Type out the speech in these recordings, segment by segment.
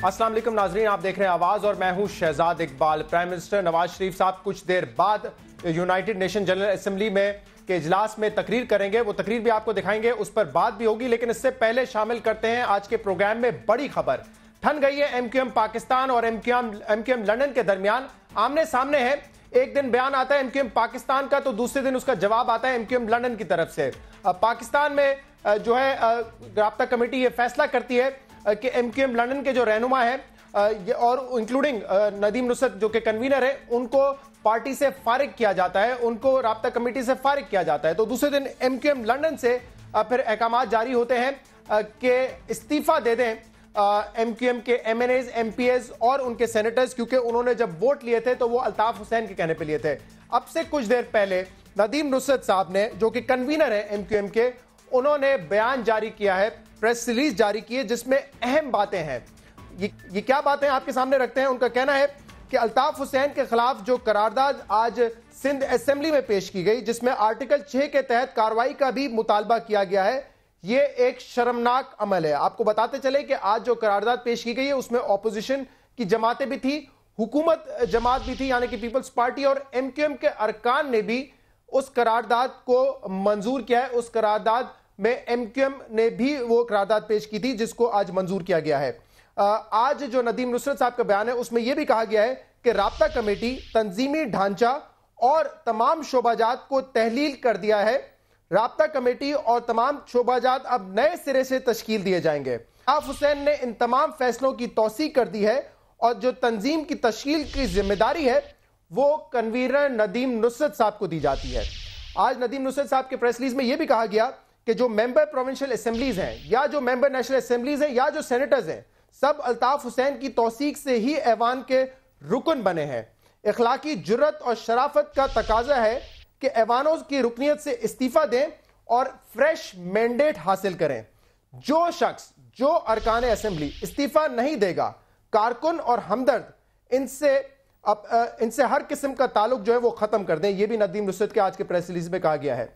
अस्सलाम वालेकुम नाजरीन, आप देख रहे हैं आवाज और मैं हूं शहजाद इकबाल। प्राइम मिनिस्टर नवाज शरीफ साहब कुछ देर बाद यूनाइटेड नेशन जनरल असेंबली में के इजलास में तकरीर करेंगे। वो तकरीर भी आपको दिखाएंगे, उस पर बात भी होगी, लेकिन इससे पहले शामिल करते हैं आज के प्रोग्राम में बड़ी खबर। ठन गई है एमक्यूएम पाकिस्तान और एमक्यूएम लंदन के दरमियान आमने सामने है। एक दिन बयान आता है एमक्यूएम पाकिस्तान का तो दूसरे दिन उसका जवाब आता है एमक्यूएम लंदन की तरफ से। पाकिस्तान में जो है राब्ता कमेटी ये फैसला करती है कि एमक्यूएम लंदन के जो रहनुमा है और इंक्लूडिंग नदीम नुसरत जो कि कन्वीनर है, उनको पार्टी से फारिग किया जाता है, उनको राब्ता कमेटी से फारिग किया जाता है। तो दूसरे दिन एमक्यूएम लंदन से फिर अहकाम जारी होते हैं कि इस्तीफा दे दें एमक्यूएम के एमएनएज, एमपीएस और उनके सेनेटर्स, क्योंकि उन्होंने जब वोट लिए थे तो वो अल्ताफ हुसैन के कहने पे लिए थे। अब से कुछ देर पहले नदीम नुसरत साहब ने, जो कि कन्वीनर है एमक्यूएम के, उन्होंने बयान जारी किया है, प्रेस रिलीज जारी की है, जिसमें अहम बातें हैं। ये क्या बातें आपके सामने रखते हैं। उनका कहना है कि अल्ताफ हुसैन के खिलाफ जो करारदाद आज सिंध असेंबली में पेश की गई, जिसमें आर्टिकल 6 के तहत कार्रवाई का भी मुतालबा किया गया है, ये एक शर्मनाक अमल है। आपको बताते चले कि आज जो करारदाद पेश की गई है उसमें ऑपोजिशन की जमातें भी थी, हुकूमत जमात भी थी, यानी कि पीपल्स पार्टी, और एमक्यूएम के अरकान ने भी उस करारदाद को मंजूर किया है। उस करारदाद में एमक्यूएम ने भी वो करारदाद पेश की थी जिसको आज मंजूर किया गया है। आज जो नदीम नुसरत साहब का बयान है उसमें यह भी कहा गया है कि राब्ता कमेटी तंजीमी ढांचा और तमाम शोबाजात को तहलील कर दिया है। राब्ता कमेटी और तमाम शोबाजात अब नए सिरे से तश्कील दिए जाएंगे। अल्ताफ हुसैन ने इन तमाम फैसलों की तौसीक कर दी है और जो तंजीम की तश्कील की जिम्मेदारी है वो कन्वीनर नदीम नुसरत साहब को दी जाती है। आज नदीम नुसरत साहब के प्रेस रिलीज में यह भी कहा गया कि जो मेंबर प्रोविंशियल असेंबलीज हैं या जो मेंबर नेशनल असेंबलीज हैं या जो सेनेटर्स हैं, सब अल्ताफ हुसैन की तौसीक से ही ऐवान के रुकन बने हैं। इखलाकी जुर्रत और शराफत का तकाजा है कि ऐवानों की रुकनियत से इस्तीफा दें और फ्रेश मैंडेट हासिल करें। जो शख्स, जो अरकान असेंबली इस्तीफा नहीं देगा, कारकुन और हमदर्द इनसे हर किस्म का ताल्लुक जो है वो खत्म कर दें। यह भी नदीम नुसरत के आज के प्रेस रिलीज में कहा गया है।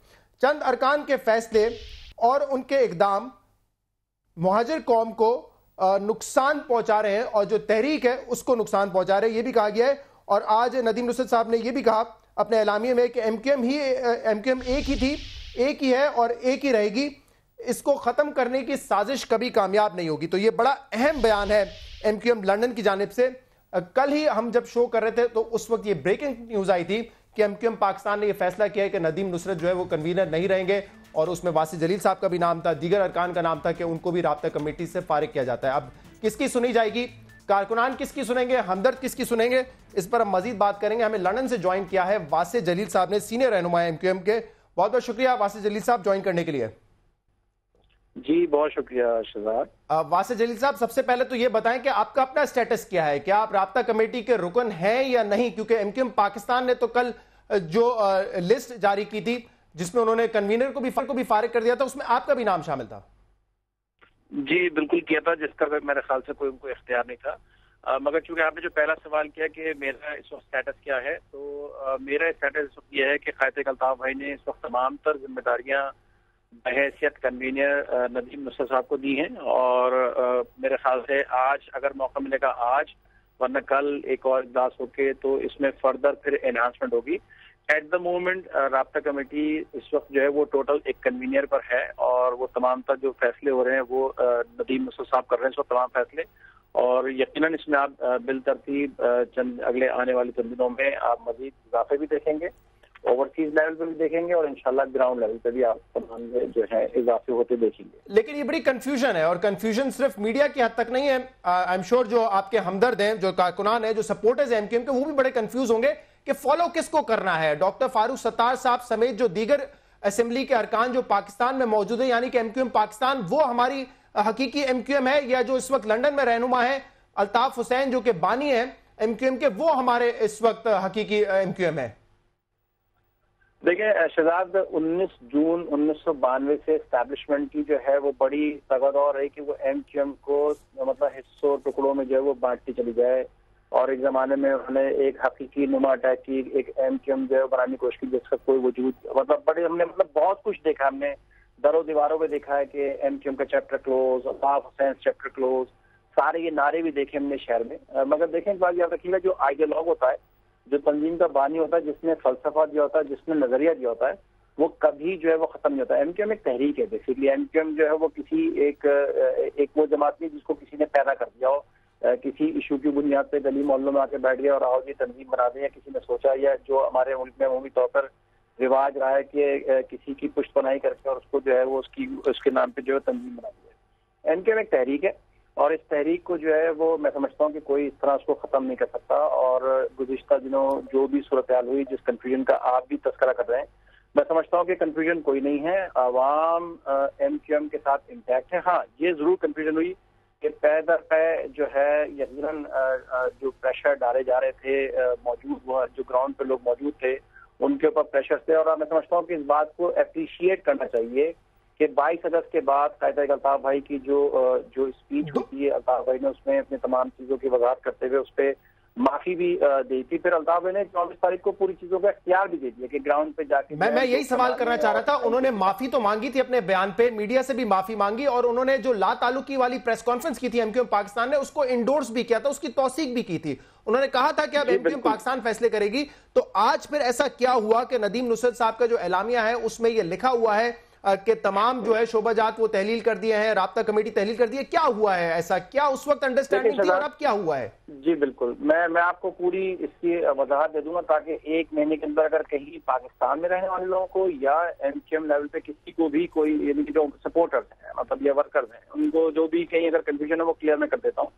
चंद अरकान के फैसले और उनके इकदाम मुहाजिर कौम को नुकसान पहुंचा रहे हैं और जो तहरीक है उसको नुकसान पहुंचा रहे हैं, यह भी कहा गया है। और आज नदीम नुसरत साहब ने यह भी कहा अपने एलामिये में कि एमक्यूएम एक ही थी, एक ही है और एक ही रहेगी। इसको खत्म करने की साजिश कभी कामयाब नहीं होगी। तो यह बड़ा अहम बयान है एमक्यूएम लंदन की जानिब से। कल ही हम जब शो कर रहे थे तो उस वक्त ये ब्रेकिंग न्यूज आई थी कि एमक्यूएम पाकिस्तान ने यह फैसला किया है कि नदीम नुसरत जो है वो कन्वीनर नहीं रहेंगे, और उसमें वासी जलील साहब का भी नाम था, दीगर अरकान का नाम था कि उनको भी राब्ता कमेटी से फारिग किया जाता है। अब किसकी सुनी जाएगी, कारकुनान किसकी सुनेंगे, हमदर्द किसकी सुनेंगे, इस पर हम मजीद बात करेंगे। हमें लंदन से ज्वाइन किया है वासी जलील साहब ने, सीनियर रहनुमा एमक्यूएम के। बहुत बहुत शुक्रिया वासी जलील साहब ज्वाइन करने के लिए। जी बहुत शुक्रिया शहजाद। वासी जलील साहब, सबसे पहले तो ये बताएं कि आपका अपना स्टेटस क्या है, क्या आप राब्ता कमेटी के रुकन हैं या नहीं, क्योंकि एमक्यूएम पाकिस्तान ने तो कल जो लिस्ट जारी की थी जिसमें उन्होंने कन्वीनर को भी फारिग कर दिया था, उसमें आपका भी नाम शामिल था। जी बिल्कुल किया था, जिसका मेरे ख्याल से कोई उनको इख्तियार नहीं था। मगर चूंकि आपने जो पहला सवाल किया कि मेरा इस वक्त स्टेटस क्या है, तो मेरा स्टेटस इस वक्त यह है कि क़ायद अल्ताफ भाई ने इस वक्त तमाम तर जिम्मेदारियां बहैसियत कन्वीनर नदीम नुसरत साहब को दी हैं। और मेरे ख्याल से आज अगर मौका मिलेगा आज, वरना कल एक और इजलास होके तो इसमें फर्दर फिर एनहांसमेंट होगी। एट द मोमेंट राब्ता कमेटी इस वक्त जो है वो टोटल एक कन्वीनियर पर है और वो तमाम तक जो फैसले हो रहे हैं वो नदीम नुसरत साहब कर रहे हैं इस वक्त तमाम फैसले। और यकीनन इसमें आप बिल तरतीब चंद अगले आने वाले चंद दिनों में आप मजीद इजाफे भी देखेंगे, ओवरसीज लेवल पे भी देखेंगे और इंशाल्लाह ग्राउंड लेवल पे भी आप तमाम जो है इजाफे होते देखेंगे। लेकिन ये बड़ी कंफ्यूजन है, और कंफ्यूजन सिर्फ मीडिया की हद तक नहीं है। आई एम श्योर जो आपके हमदर्द हैं, जो कारकुनान हैं, जो सपोर्टर्स हैं एमक्यूएम के, वो भी बड़े कंफ्यूज होंगे कि फॉलो किसको करना है। डॉक्टर फारूक सत्तार साहब समेत जो दीगर असेंबली के अरकान जो पाकिस्तान में मौजूद है, यानी कि एमक्यूएम पाकिस्तान, वो हमारी हकीकी एमक्यूएम है, या जो इस वक्त लंदन में रहनुमा है अल्ताफ हुसैन जो कि बानी है एमक्यूएम के, वो हमारे इस वक्त हकीकी एमक्यूएम है? देखिए शहजाद, 19 जून 1992 से एस्टैब्लिशमेंट की जो है वो बड़ी तगड़ रही कि वो एमक्यूएम को मतलब हिस्सों टुकड़ों में जो है वो बांटती चली जाए। और एक जमाने में उन्होंने एक हकीकी नुमा अटैक की, एक एमक्यूएम जो है बनाने की कोशिश की जिसका कोई वजूद मतलब बड़े हमने मतलब बहुत कुछ देखा, हमने दरों दीवारों पे देखा है कि एमक्यूएम का chapter close, Altaf Hussain chapter close, सारे ये नारे भी देखे हमने शहर में। मगर देखें, एक बात याद रखिएगा, जो आइडियोलॉग होता है, जो तंजीम का बानी होता है, जिसने फलसफा दिया होता है, जिसने नजरिया दिया होता है, वो कभी जो है वो खत्म नहीं होता। एमक्यूएम एक तहरीक है बेसिकली। एमक्यूएम जो है वो किसी एक वो जमात नहीं जिसको किसी ने पैदा कर दिया हो, किसी इशू की बुनियाद पे गली मोहल्लों में आके बैठ गया और आओ जी तंजीम बना दें, या किसी ने सोचा, या जो हमारे मुल्क में अमूमी तौर पर रिवाज रहा है कि किसी की पुश्तपनाही करके और उसको जो है वो उसके नाम पे जो है तंजीम बना दिया। एमक्यूएम एक तहरीक है और इस तहरीक को जो है वो मैं समझता हूँ कि कोई इस तरह उसको खत्म नहीं कर सकता। और गुज़िश्ता दिनों जो भी सूरत हाल हुई, जिस कन्फ्यूजन का आप भी तस्करा कर रहे हैं, मैं समझता हूँ कि कन्फ्यूजन कोई नहीं है। आवाम एमक्यूएम के साथ इंटैक्ट है। हाँ, ये जरूर कन्फ्यूजन हुई कि पै दर पै जो है यकीनन जो प्रेशर डाले जा रहे थे, मौजूद वो जो ग्राउंड पे लोग मौजूद थे उनके ऊपर प्रेशर थे। और मैं समझता हूँ कि इस बात को अप्रिशिएट करना चाहिए कि 22 अगस्त के बाद कायदा अल्ताफ भाई की जो स्पीच होती है, अल्ताफ भाई ने उसमें अपने तमाम चीजों की वजाहत करते हुए उस पर माफी भी दी थी। फिर अल्ताफ भाई ने 24 तारीख को पूरी चीजों का इख्तियार भी दे दिया कि ग्राउंड पे जाके मैं यही सवाल करना चाह रहा था। उन्होंने माफी तो मांगी थी अपने बयान पे, मीडिया से भी माफी मांगी, और उन्होंने जो ला ताल्लुकी वाली प्रेस कॉन्फ्रेंस की थी एमक्यूएम पाकिस्तान ने, उसको इंडोर्स भी किया था, उसकी तौसीक भी की थी। उन्होंने कहा था कि अब एमक्यूएम पाकिस्तान फैसले करेगी। तो आज फिर ऐसा क्या हुआ कि नदीम नुसरत साहब का जो एलामिया है उसमें यह लिखा हुआ है कि तमाम जो है शोबाजात वो तहलील कर दिए हैं, राब्ता कमेटी तहलील कर दी है? क्या हुआ है ऐसा? क्या उस वक्त अंडरस्टैंडिंग थी और अब क्या हुआ है? जी बिल्कुल, मैं आपको पूरी इसकी वजाहत दे दूंगा ताकि एक महीने के अंदर अगर कहीं पाकिस्तान में रहने वाले लोगों को या एमक्यूएम लेवल पे किसी को भी कोई, यानी कि जो सपोर्टर्स हैं, मतलब ये वर्कर्स हैं, उनको जो भी कहीं अगर कंफ्यूजन है वो क्लियर मैं कर देता हूँ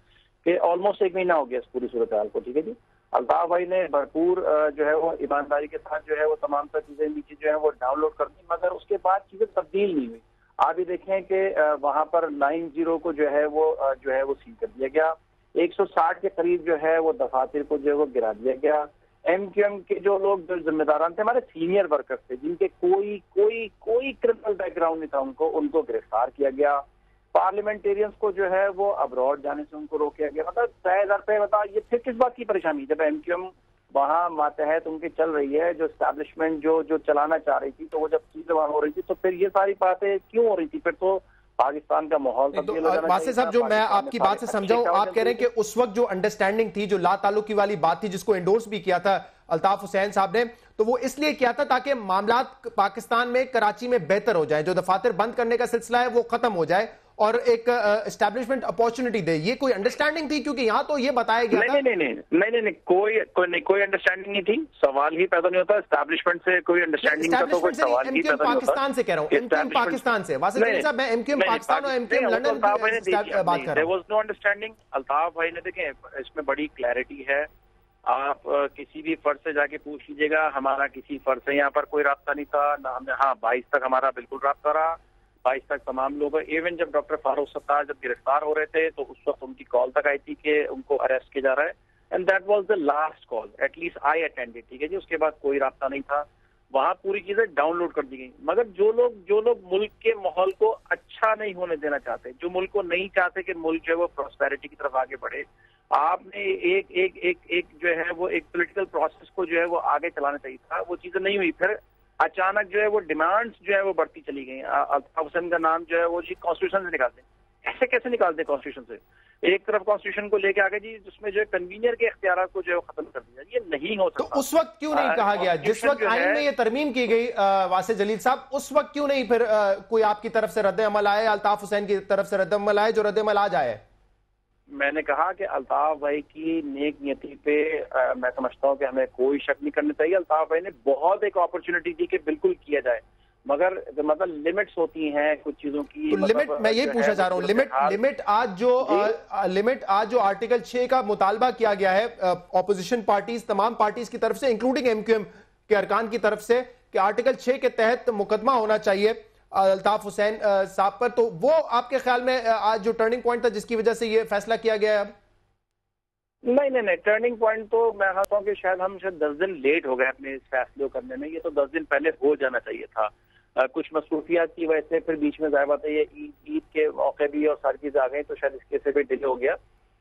कि ऑलमोस्ट 1 महीना हो गया इस पूरी सूरत हाल को। ठीक है जी, अल्ताफ भाई ने भरपूर जो है वो ईमानदारी के साथ जो है वो तमाम तर चीजें नीचे जो है वो डाउनलोड कर दी, मगर उसके बाद चीजें तब्दील नहीं हुई। आप भी देखें कि वहां पर 90 को जो है वो सील कर दिया गया। 160 के करीब जो है वो दफातर को जो है वो गिरा दिया गया। एमक्यूएम के जो लोग जो जिम्मेदारान थे, हमारे सीनियर वर्कर्स थे, जिनके कोई क्रिमिनल बैकग्राउंड नहीं था, उनको गिरफ्तार किया गया। पार्लियामेंटेरियंस को जो है वो अब्रॉड जाने से उनको रोक किया गया। मतलब 6000 रुपये, बताओ ये फिर किस बात की परेशानी? जब एमक्यूएम वहाँ मातहत उनकी चल रही है, जो एस्टैब्लिशमेंट जो चलाना चाह रही थी, तो वो जब चीजें वहाँ हो रही थी, तो फिर ये सारी बातें क्यों हो रही थी? फिर तो पाकिस्तान का माहौल वासिफ साहब, जो मैं आपकी बात से समझाऊं, आप कह रहे हैं कि उस वक्त जो अंडरस्टैंडिंग थी, जो ला ताल्लुकी वाली बात थी, जिसको एंडोर्स भी किया था अल्ताफ हुसैन साहब ने, तो वो इसलिए किया था ताकि मामलात पाकिस्तान में, कराची में बेहतर हो जाए, जो दफातर बंद करने का सिलसिला है वो खत्म हो जाए और एक एस्टैब्लिशमेंट अपॉर्चुनिटी दे। ये कोई अंडरस्टैंडिंग थी? क्योंकि यहाँ तो ये बताया गया था। नहीं, कोई अंडरस्टैंडिंग नहीं थी। सवाल ही पैदा नहीं होता एस्टैब्लिशमेंट से। कोई अंडरस्टैंडिंग का तो कोई सवाल ही पैदा नहीं होता। पाकिस्तान से कह रहा हूँ, एमक्यूएम पाकिस्तान से। वासिफ अली साहब, मैं एमक्यूएम पाकिस्तान और एमक्यूएम लंदन की बात कर रहा हूँ। There was no understanding. Altaf भाई ने, देखें, इसमें बड़ी क्लैरिटी है। आप किसी भी फर्ज से जाके पूछ लीजिएगा, हमारा किसी फर्ज से यहाँ पर कोई राब्ता नहीं था ना हमने। हाँ, 22 तक हमारा बिल्कुल राब्ता रहा, 22 तक तमाम लोग, इवन जब डॉक्टर फारूक सत्तार जब गिरफ्तार हो रहे थे तो उस वक्त उनकी कॉल तक आई थी कि उनको अरेस्ट किया जा रहा है, and that was the last call, at least I attended. ठीक है जी, उसके बाद कोई राब्ता नहीं था। वहां पूरी चीजें डाउनलोड कर दी गई। मगर जो लोग मुल्क के माहौल को अच्छा नहीं होने देना चाहते, जो मुल्क को नहीं चाहते कि मुल्क जो है वो प्रॉस्पेरिटी की तरफ आगे बढ़े, आपने एक जो है वो एक पॉलिटिकल प्रोसेस को जो है वो आगे चलाना चाहिए था। वो चीजें नहीं हुई। फिर अचानक जो है वो डिमांड्स जो है वो बढ़ती चली गई। अल्ताफ हुसैन का नाम जो है वो जी कॉन्स्टिट्यूशन से निकालते। ऐसे कैसे निकालते कॉन्स्टिट्यूशन से? एक तरफ कॉन्स्टिट्यूशन को लेके आगे जी, जिसमें जो है कन्वीनियर के इख्तियार को जो है खत्म कर दिया। ये नहीं हो सकता। तो उस वक्त क्यों नहीं कहा गया? जिस वक्त आइन में ये तरमीम की गई वासिफ जलील साहब, उस वक्त क्यों नहीं फिर कोई आपकी तरफ से रद्द अमल आए, अल्ताफ हुसैन की तरफ से रद्द अमल आए, जो रद्द अमल आ जाए? मैंने कहा कि अल्ताफ भाई की नेक नियति पे मैं समझता हूँ कि हमें कोई शक नहीं करना चाहिए। अल्ताफ भाई ने बहुत एक अपॉर्चुनिटी दी कि बिल्कुल किया जाए, मगर मतलब लिमिट्स होती हैं कुछ चीजों की। तो लिमिट, मैं यही पूछना चाह रहा हूँ, लिमिट आज जो आर्टिकल 6 का मुतालबा किया गया है ऑपोजिशन पार्टीज, तमाम पार्टीज की तरफ से, इंक्लूडिंग एमक्यूएम के अरकान की तरफ से, कि आर्टिकल 6 के तहत मुकदमा होना चाहिए अल्ताफ हुसैन साहब पर, तो वो आपके ख्याल में आज जो टर्निंग पॉइंट था जिसकी वजह से ये फैसला किया गया है? नहीं, टर्निंग पॉइंट तो मैं कहता हूँ कि शायद हम 10 दिन लेट हो गए अपने इस फैसले को करने में। ये तो 10 दिन पहले हो जाना चाहिए था। कुछ मसरूफियात की वजह से फिर बीच में ज़ाहिर बात है ये ईद के मौके भी और सारी चीजें आ गई, तो शायद इसके से भी डिले हो गया।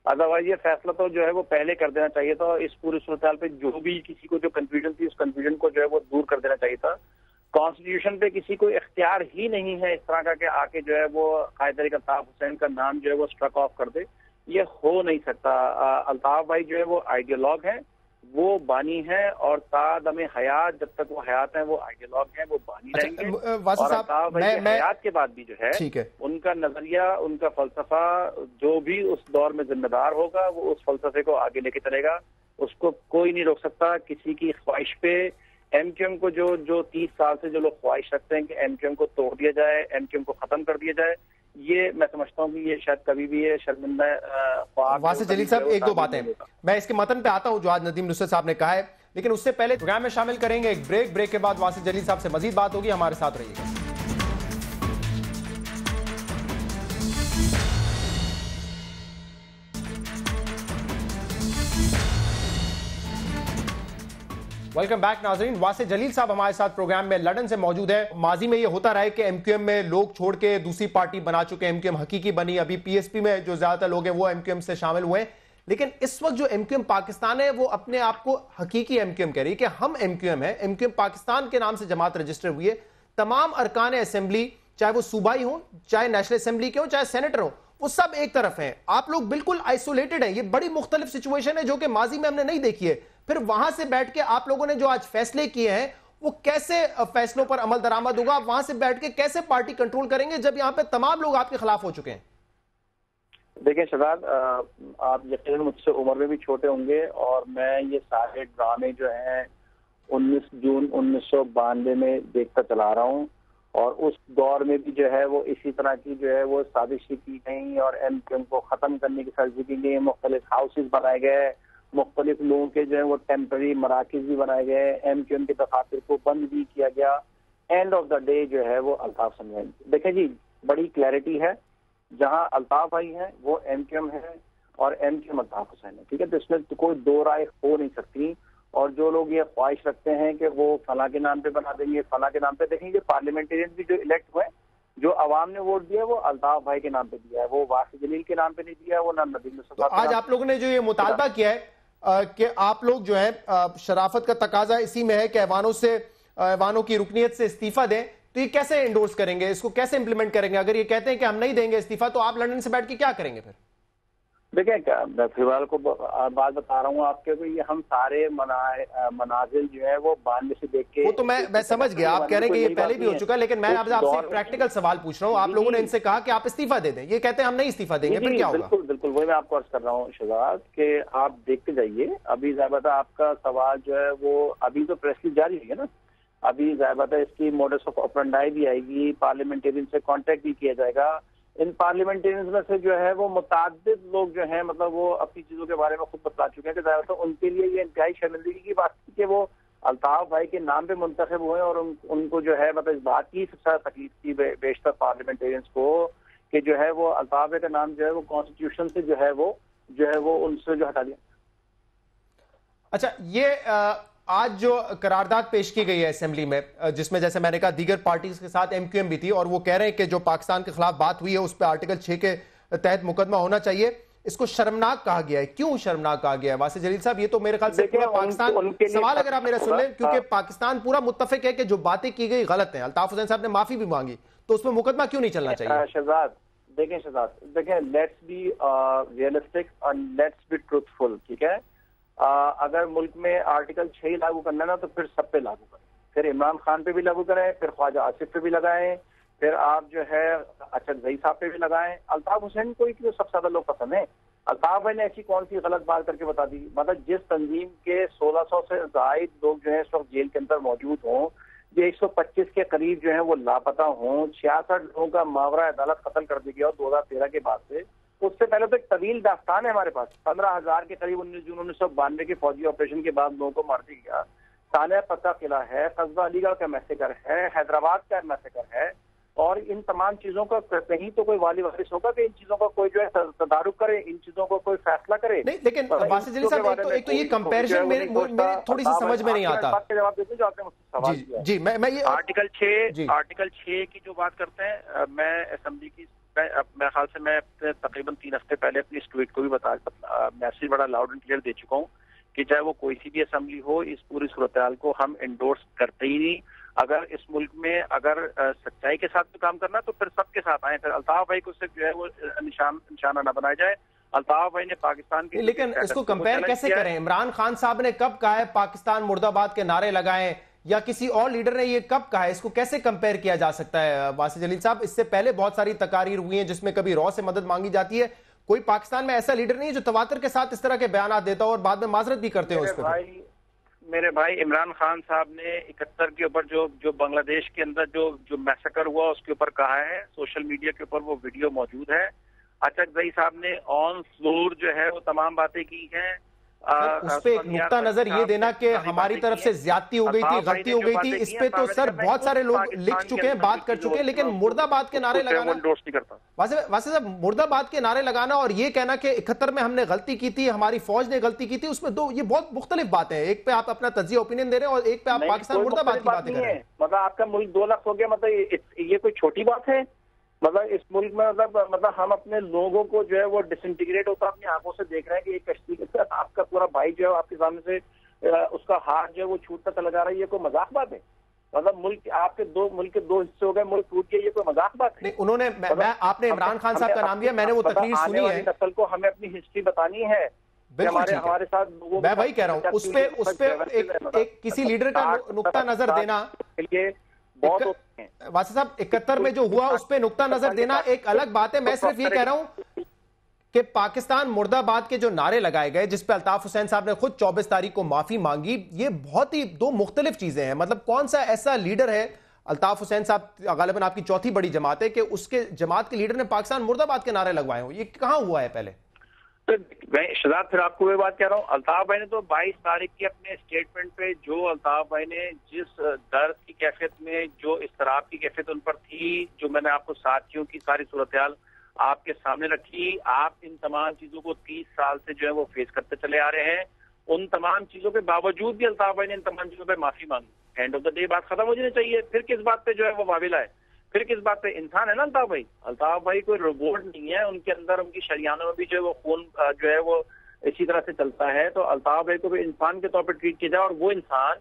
अदरवाइज ये फैसला तो जो है वो पहले कर देना चाहिए था। इस पूरी सूरत पे जो भी किसी को जो कंफ्यूजन थी, उस कंफ्यूजन को जो है वो दूर कर देना चाहिए था। कॉन्स्टिट्यूशन पे किसी को इख्तियार ही नहीं है इस तरह का कि आके जो है वो कायदे अल्ताफ हुसैन का नाम जो है वो स्ट्रक ऑफ कर दे। ये हो नहीं सकता। अल्ताफ भाई जो है वो आइडियोलॉग हैं, वो बानी है, और तादमे हयात, जब तक वो हयात हैं वो आइडियोलॉग हैं, वो बानी रहेंगे। और अल्ताफ भाई के हयात के बाद भी जो है उनका नजरिया, उनका फलसफा, जो भी उस दौर में जिम्मेदार होगा वो उस फलसफे को आगे लेके चलेगा। उसको कोई नहीं रोक सकता। किसी की ख्वाहिश पे एमक्यूएम को जो 30 साल से जो लोग ख्वाहिश रखते हैं कि एमक्यूएम को तोड़ दिया जाए, एमक्यूएम को खत्म कर दिया जाए, ये मैं समझता हूँ कि ये शायद कभी भी ये शर्मिंदा वासिफ जलील साहब, एक दो बातें मैं इसके मतन पे आता हूँ जो आज नदीम नुसरत साहब ने कहा है, लेकिन उससे पहले प्रोग्राम में शामिल करेंगे एक ब्रेक के बाद वासिफ जलील साहब से मजीद बात होगी। हमारे साथ रहिएगा। वेलकम बैक नाजरीन। वासिफ जलील साहब हमारे साथ प्रोग्राम में लंदन से मौजूद है। माजी में ये होता रहा है कि एमक्यूएम में लोग छोड़ के दूसरी पार्टी बना चुके हैं, एमक्यूएम हकीकी बनी, अभी पीएसपी में जो ज्यादातर लोग हैं वो एमक्यूएम से शामिल हुए हैं। लेकिन इस वक्त जो एमक्यूएम पाकिस्तान है वो अपने आप को हकीकी एमक्यूएम कह रही है कि हम एमक्यूएम है, एमक्यूएम पाकिस्तान के नाम से जमात रजिस्टर हुई है। तमाम अरकान असेंबली, चाहे वो सूबाई हो, चाहे नेशनल असेंबली के हो, चाहे सेनेटर हो, वो सब एक तरफ हैं। आप लोग बिल्कुल आइसोलेटेड हैं। ये बड़ी मुख्तलिफ सिचुएशन है जो कि माजी में हमने नहीं देखी है। फिर वहां से बैठ के आप लोगों ने जो आज फैसले किए हैं वो कैसे फैसलों पर अमल दरामद होगा? आप वहां से बैठ के कैसे पार्टी कंट्रोल करेंगे जब यहां पे तमाम लोग आपके खिलाफ हो चुके हैं? देखिए शहजाद, आप यकीनन मुझसे उम्र में भी छोटे होंगे, और मैं ये सारे ड्रामे जो हैं 19 जून 1992 में देखता चला रहा हूँ। और उस दौर में भी जो है वो इसी तरह की जो है वो साजिशें की गई और एमक्यूएम को खत्म करने की साजिश की गई। मुख्तलिफ हाउसेज बनाए गए, मुख्तलिफ लोगों के जो है वो टेम्पररी मराकिज भी बनाए गए, एमक्यूएम के दफातर को बंद भी किया गया। एंड ऑफ द डे जो है वो अल्ताफ समझाएं। देखें जी, बड़ी क्लैरिटी है। जहां अल्ताफ भाई है वो एमक्यूएम है और एमक्यूएम अल्ताफ हुसैन है, ठीक है। तो इसमें तो कोई दो राय हो नहीं सकती। और जो लोग ये ख्वाहिश रखते हैं कि वो फला के नाम पे बना देंगे, फला के नाम पे, देखेंगे पार्लियामेंटेरियन भी जो इलेक्ट हुए, जो अवाम ने वोट दिया वो अल्ताफ भाई के नाम पे दिया है, वो वासिफ जलील के नाम पे नहीं दिया, वो ना नदीम नुसरत। तो आज आप लोगों ने जो ये मुतालबा किया है कि आप लोग जो है शराफत का तकाजा इसी में है कि ऐवानों की रुकनीत से इस्तीफा दें, तो ये कैसे इंडोर्स करेंगे, इसको कैसे इंप्लीमेंट करेंगे? अगर ये कहते हैं कि हम नहीं देंगे इस्तीफा, तो आप लंदन से बैठ के क्या करेंगे फिर? देखिए, मैं फिलहाल को बात बता रहा हूँ आपके को, ये हम सारे मनाजिल जो है वो 92 से देख के, वो तो मैं समझ गया। आप कह रहे हैं कि ये पहले भी हो चुका है, लेकिन मैं आपसे प्रैक्टिकल सवाल पूछ रहा हूँ। आप लोगों ने इनसे कहा कि आप इस्तीफा दे दें, ये कहते हैं हम नहीं इस्तीफा देंगे, फिर क्या होगा? बिल्कुल बिल्कुल, वही मैं आपको अर्ज कर रहा हूँ शहजाद, कि आप देखते जाइए। अभी ज़ाहिर आपका सवाल जो है वो अभी तो प्रेस रिलीज जारी हुई है ना, अभी ज़ाहिर इसकी मोडस ऑफ ऑपरेंडाई भी आएगी, पार्लियामेंटेरियन से कॉन्टेक्ट भी किया जाएगा। इन पार्लियामेंटेरियंस में से जो है वो मुतादिद लोग जो हैं, मतलब वो अपनी चीजों के बारे में खुद बता चुके हैं कि ज़ाहिर तो उनके लिए ये इंतहाई शर्मिंदगी की बात थी कि वो अल्ताफ भाई के नाम पे मुंतखब हुए, और उनको जो है मतलब इस बात की सबसे ज्यादा तकलीफ थी बेशतर पार्लियामेंटेरियंस को कि जो है वो अल्ताफ भाई का नाम जो है वो कॉन्स्टिट्यूशन से जो है वो उनसे जो हटा दिया। अच्छा, ये आज जो करारदाद पेश की गई है असेंबली में, जिसमें जैसे मैंने कहा दीगर पार्टीज के साथ एमक्यूएम भी थी, और वो कह रहे हैं कि जो पाकिस्तान के खिलाफ बात हुई है उस पर आर्टिकल 6 के तहत मुकदमा होना चाहिए, इसको शर्मनाक कहा गया है। क्यों शर्मनाक कहा गया है वासिफ जलील साहब? ये तो मेरे ख्याल से पूरा पाकिस्तान, सवाल अगर आप मेरा सुन लें, क्योंकि पाकिस्तान पूरा मुत्तफिक है कि जो बातें की गई गलत है। अल्ताफ हुसैन साहब ने माफी भी मांगी, तो उसमें मुकदमा क्यों नहीं चलना चाहिए? शहजाद देखें, लेट्स बी रियलिस्टिक और लेट्स बी ट्रूथफुल, ठीक है। अगर मुल्क में आर्टिकल 6 लागू करना है ना, तो फिर सब पे लागू करें, फिर इमरान खान पे भी लागू करें, फिर ख्वाजा आसिफ पे भी लगाएं, फिर आप जो है अचद जई साहब पे भी लगाएं। अल्ताफ हुसैन को ही क्यों सबसे ज्यादा लोग पसंद है? अल्ताफ भाई ने ऐसी कौन सी गलत बात करके बता दी? मतलब जिस तंजीम के 1600 से जायद लोग जो है इस वक्त जेल के अंदर मौजूद हों, जो 125 के करीब जो है वो लापता हों, 66 लोगों का मावरा अदालत कत्ल कर दिया गया 2013 के बाद से। उससे पहले तो एक तवील दास्तान है हमारे पास। 15,000 के करीब 19 जून 1992 के फौजी ऑपरेशन के बाद लोगों को मार दिया गया। तालिया पत्ता किला है, कस्बा अलीगढ़ का मैसेकर है, हैदराबाद का मैसेकर है, और इन तमाम चीजों का कहीं तो कोई वाली वारिस होगा कि इन चीजों का कोई जो है तदारुक करे, इन चीजों को कोई फैसला करे। नहीं, लेकिन वासिफ जलील साहब, एक तो ये कंपैरिजन मेरी थोड़ी सी समझ में नहीं आता। जवाब देते जो आपने मुझसे सवाल किया। जी, मैं ये आर्टिकल 6 की जो बात करते हैं, मैं असेंबली की मेरे ख्याल से मैं तकरीबन 3 हफ्ते पहले अपनी इस ट्वीट को भी मैसेज बड़ा लाउड एंड क्लियर दे चुका हूँ कि चाहे वो कोई सी भी असेंबली हो, इस पूरी सूरत हाल को हम इंडोर्स करते ही नहीं। अगर इस मुल्क में अगर सच्चाई के साथ काम करना तो फिर सबके साथ आए, फिर अल्ताफ भाई को सिर्फ जो है वो निशाना न बनाया जाए। अल्ताफ भाई ने पाकिस्तान के, लेकिन इसको कंपेयर कैसे करें? इमरान खान साहब ने कब कहा है पाकिस्तान मुर्दाबाद के नारे लगाएं, या किसी और लीडर ने ये कब कहा है? इसको कैसे कंपेयर किया जा सकता है वासिफ जलील साहब? इससे पहले बहुत सारी तकारीर हुई हैं जिसमें कभी रॉ से मदद मांगी जाती है। कोई पाकिस्तान में ऐसा लीडर नहीं है जो तवातर के साथ इस तरह के बयान देता हो और बाद में माजरत भी करते हो उस पर। मेरे भाई इमरान खान साहब ने 71 के ऊपर जो बांग्लादेश के अंदर जो मैसेकर हुआ उसके ऊपर कहा है, सोशल मीडिया के ऊपर वो वीडियो मौजूद है। अचकजई साहब ने ऑन फ्लोर जो है वो तमाम बातें की हैं। उस पे एक नुक्ता नजर ये देना कि हमारी तरफ से ज्यादती हो गई थी, गलती हो गई थी, इस पे तो सर बहुत सारे लोग लिख चुके हैं, बात कर चुके हैं, लेकिन मुर्दाबाद के नारे लगाना, वैसे साहब मुर्दाबाद के नारे लगाना और ये कहना कि 71 में हमने गलती की थी, हमारी फौज ने गलती की थी, उसमें दो ये बहुत मुख्तलिफ बातें हैं। एक पे आप अपना तजिया ओपिनियन दे रहे हैं और एक पे आप पाकिस्तान मुर्दाबाद की बातें कर रहे हैं। मतलब आपका मुल्क 2 लाख हो गया, मतलब ये कोई छोटी बात है? मतलब इस मुल्क में मतलब हम अपने लोगों को जो है वो डिसइंटीग्रेट होता अपनी आंखों से देख रहे हैं कि एक कश्ती के साथ आपका पूरा भाई जो है आपके सामने से उसका हाथ जो है वो छूटता चला जा रहा है। ये कोई मजाक बात है? मतलब मुल्क आपके मुल्क के 2 हिस्से हो गए, मुल्क टूट गया, ये कोई मजाक बात है? उन्होंने आपने इमरान खान साहब का नाम लिया, मैंने वो तकरीर सुनी है। नस्ल को हमें अपनी हिस्ट्री बतानी है, हमारे साथ लोगों, मैं वही कह रहा हूँ। उस पे एक किसी लीडर का नुक्ता नजर देना बहुत वासिफ साहब, 71 में जो हुआ उस पे नुक्ता नजर देना एक अलग बात है। मैं सिर्फ ये कह रहा हूं कि पाकिस्तान मुर्दाबाद के जो नारे लगाए गए, जिस पे अल्ताफ हुसैन साहब ने खुद 24 तारीख को माफी मांगी, ये बहुत ही 2 मुख्तलिफ चीजें हैं। मतलब कौन सा ऐसा लीडर है, अल्ताफ हुसैन साहब गालिबन आपकी चौथी बड़ी जमात है, कि उसके जमात के लीडर ने पाकिस्तान मुर्दाबाद के नारे लगवाए हो? ये कहां हुआ है पहले? तो मैं शहजाद फिर आपको ये बात कह रहा हूँ, अल्ताफ भाई ने तो 22 तारीख की अपने स्टेटमेंट पे जो अल्ताफ भाई ने जिस दर्द की कैफियत में, जो इस्तराब की कैफियत उन पर थी, जो मैंने आपको साथियों की सारी सूरत-ए-हाल आपके सामने रखी, आप इन तमाम चीजों को 30 साल से जो है वो फेस करते चले आ रहे हैं। उन तमाम चीजों के बावजूद भी अल्ताफ भाई ने इन तमाम चीजों पर माफी मांगी। एंड ऑफ द डे बात खत्म हो जानी चाहिए। फिर किस बात पे जो है वो वाविला है? फिर किस बात पे? इंसान है ना अल्ताफ भाई कोई रोबोट नहीं है। उनके अंदर, उनकी शरियानों में भी जो है वो खून जो है वो इसी तरह से चलता है। तो अल्ताफ भाई को भी इंसान के तौर पर ट्रीट किया जाए, और वो इंसान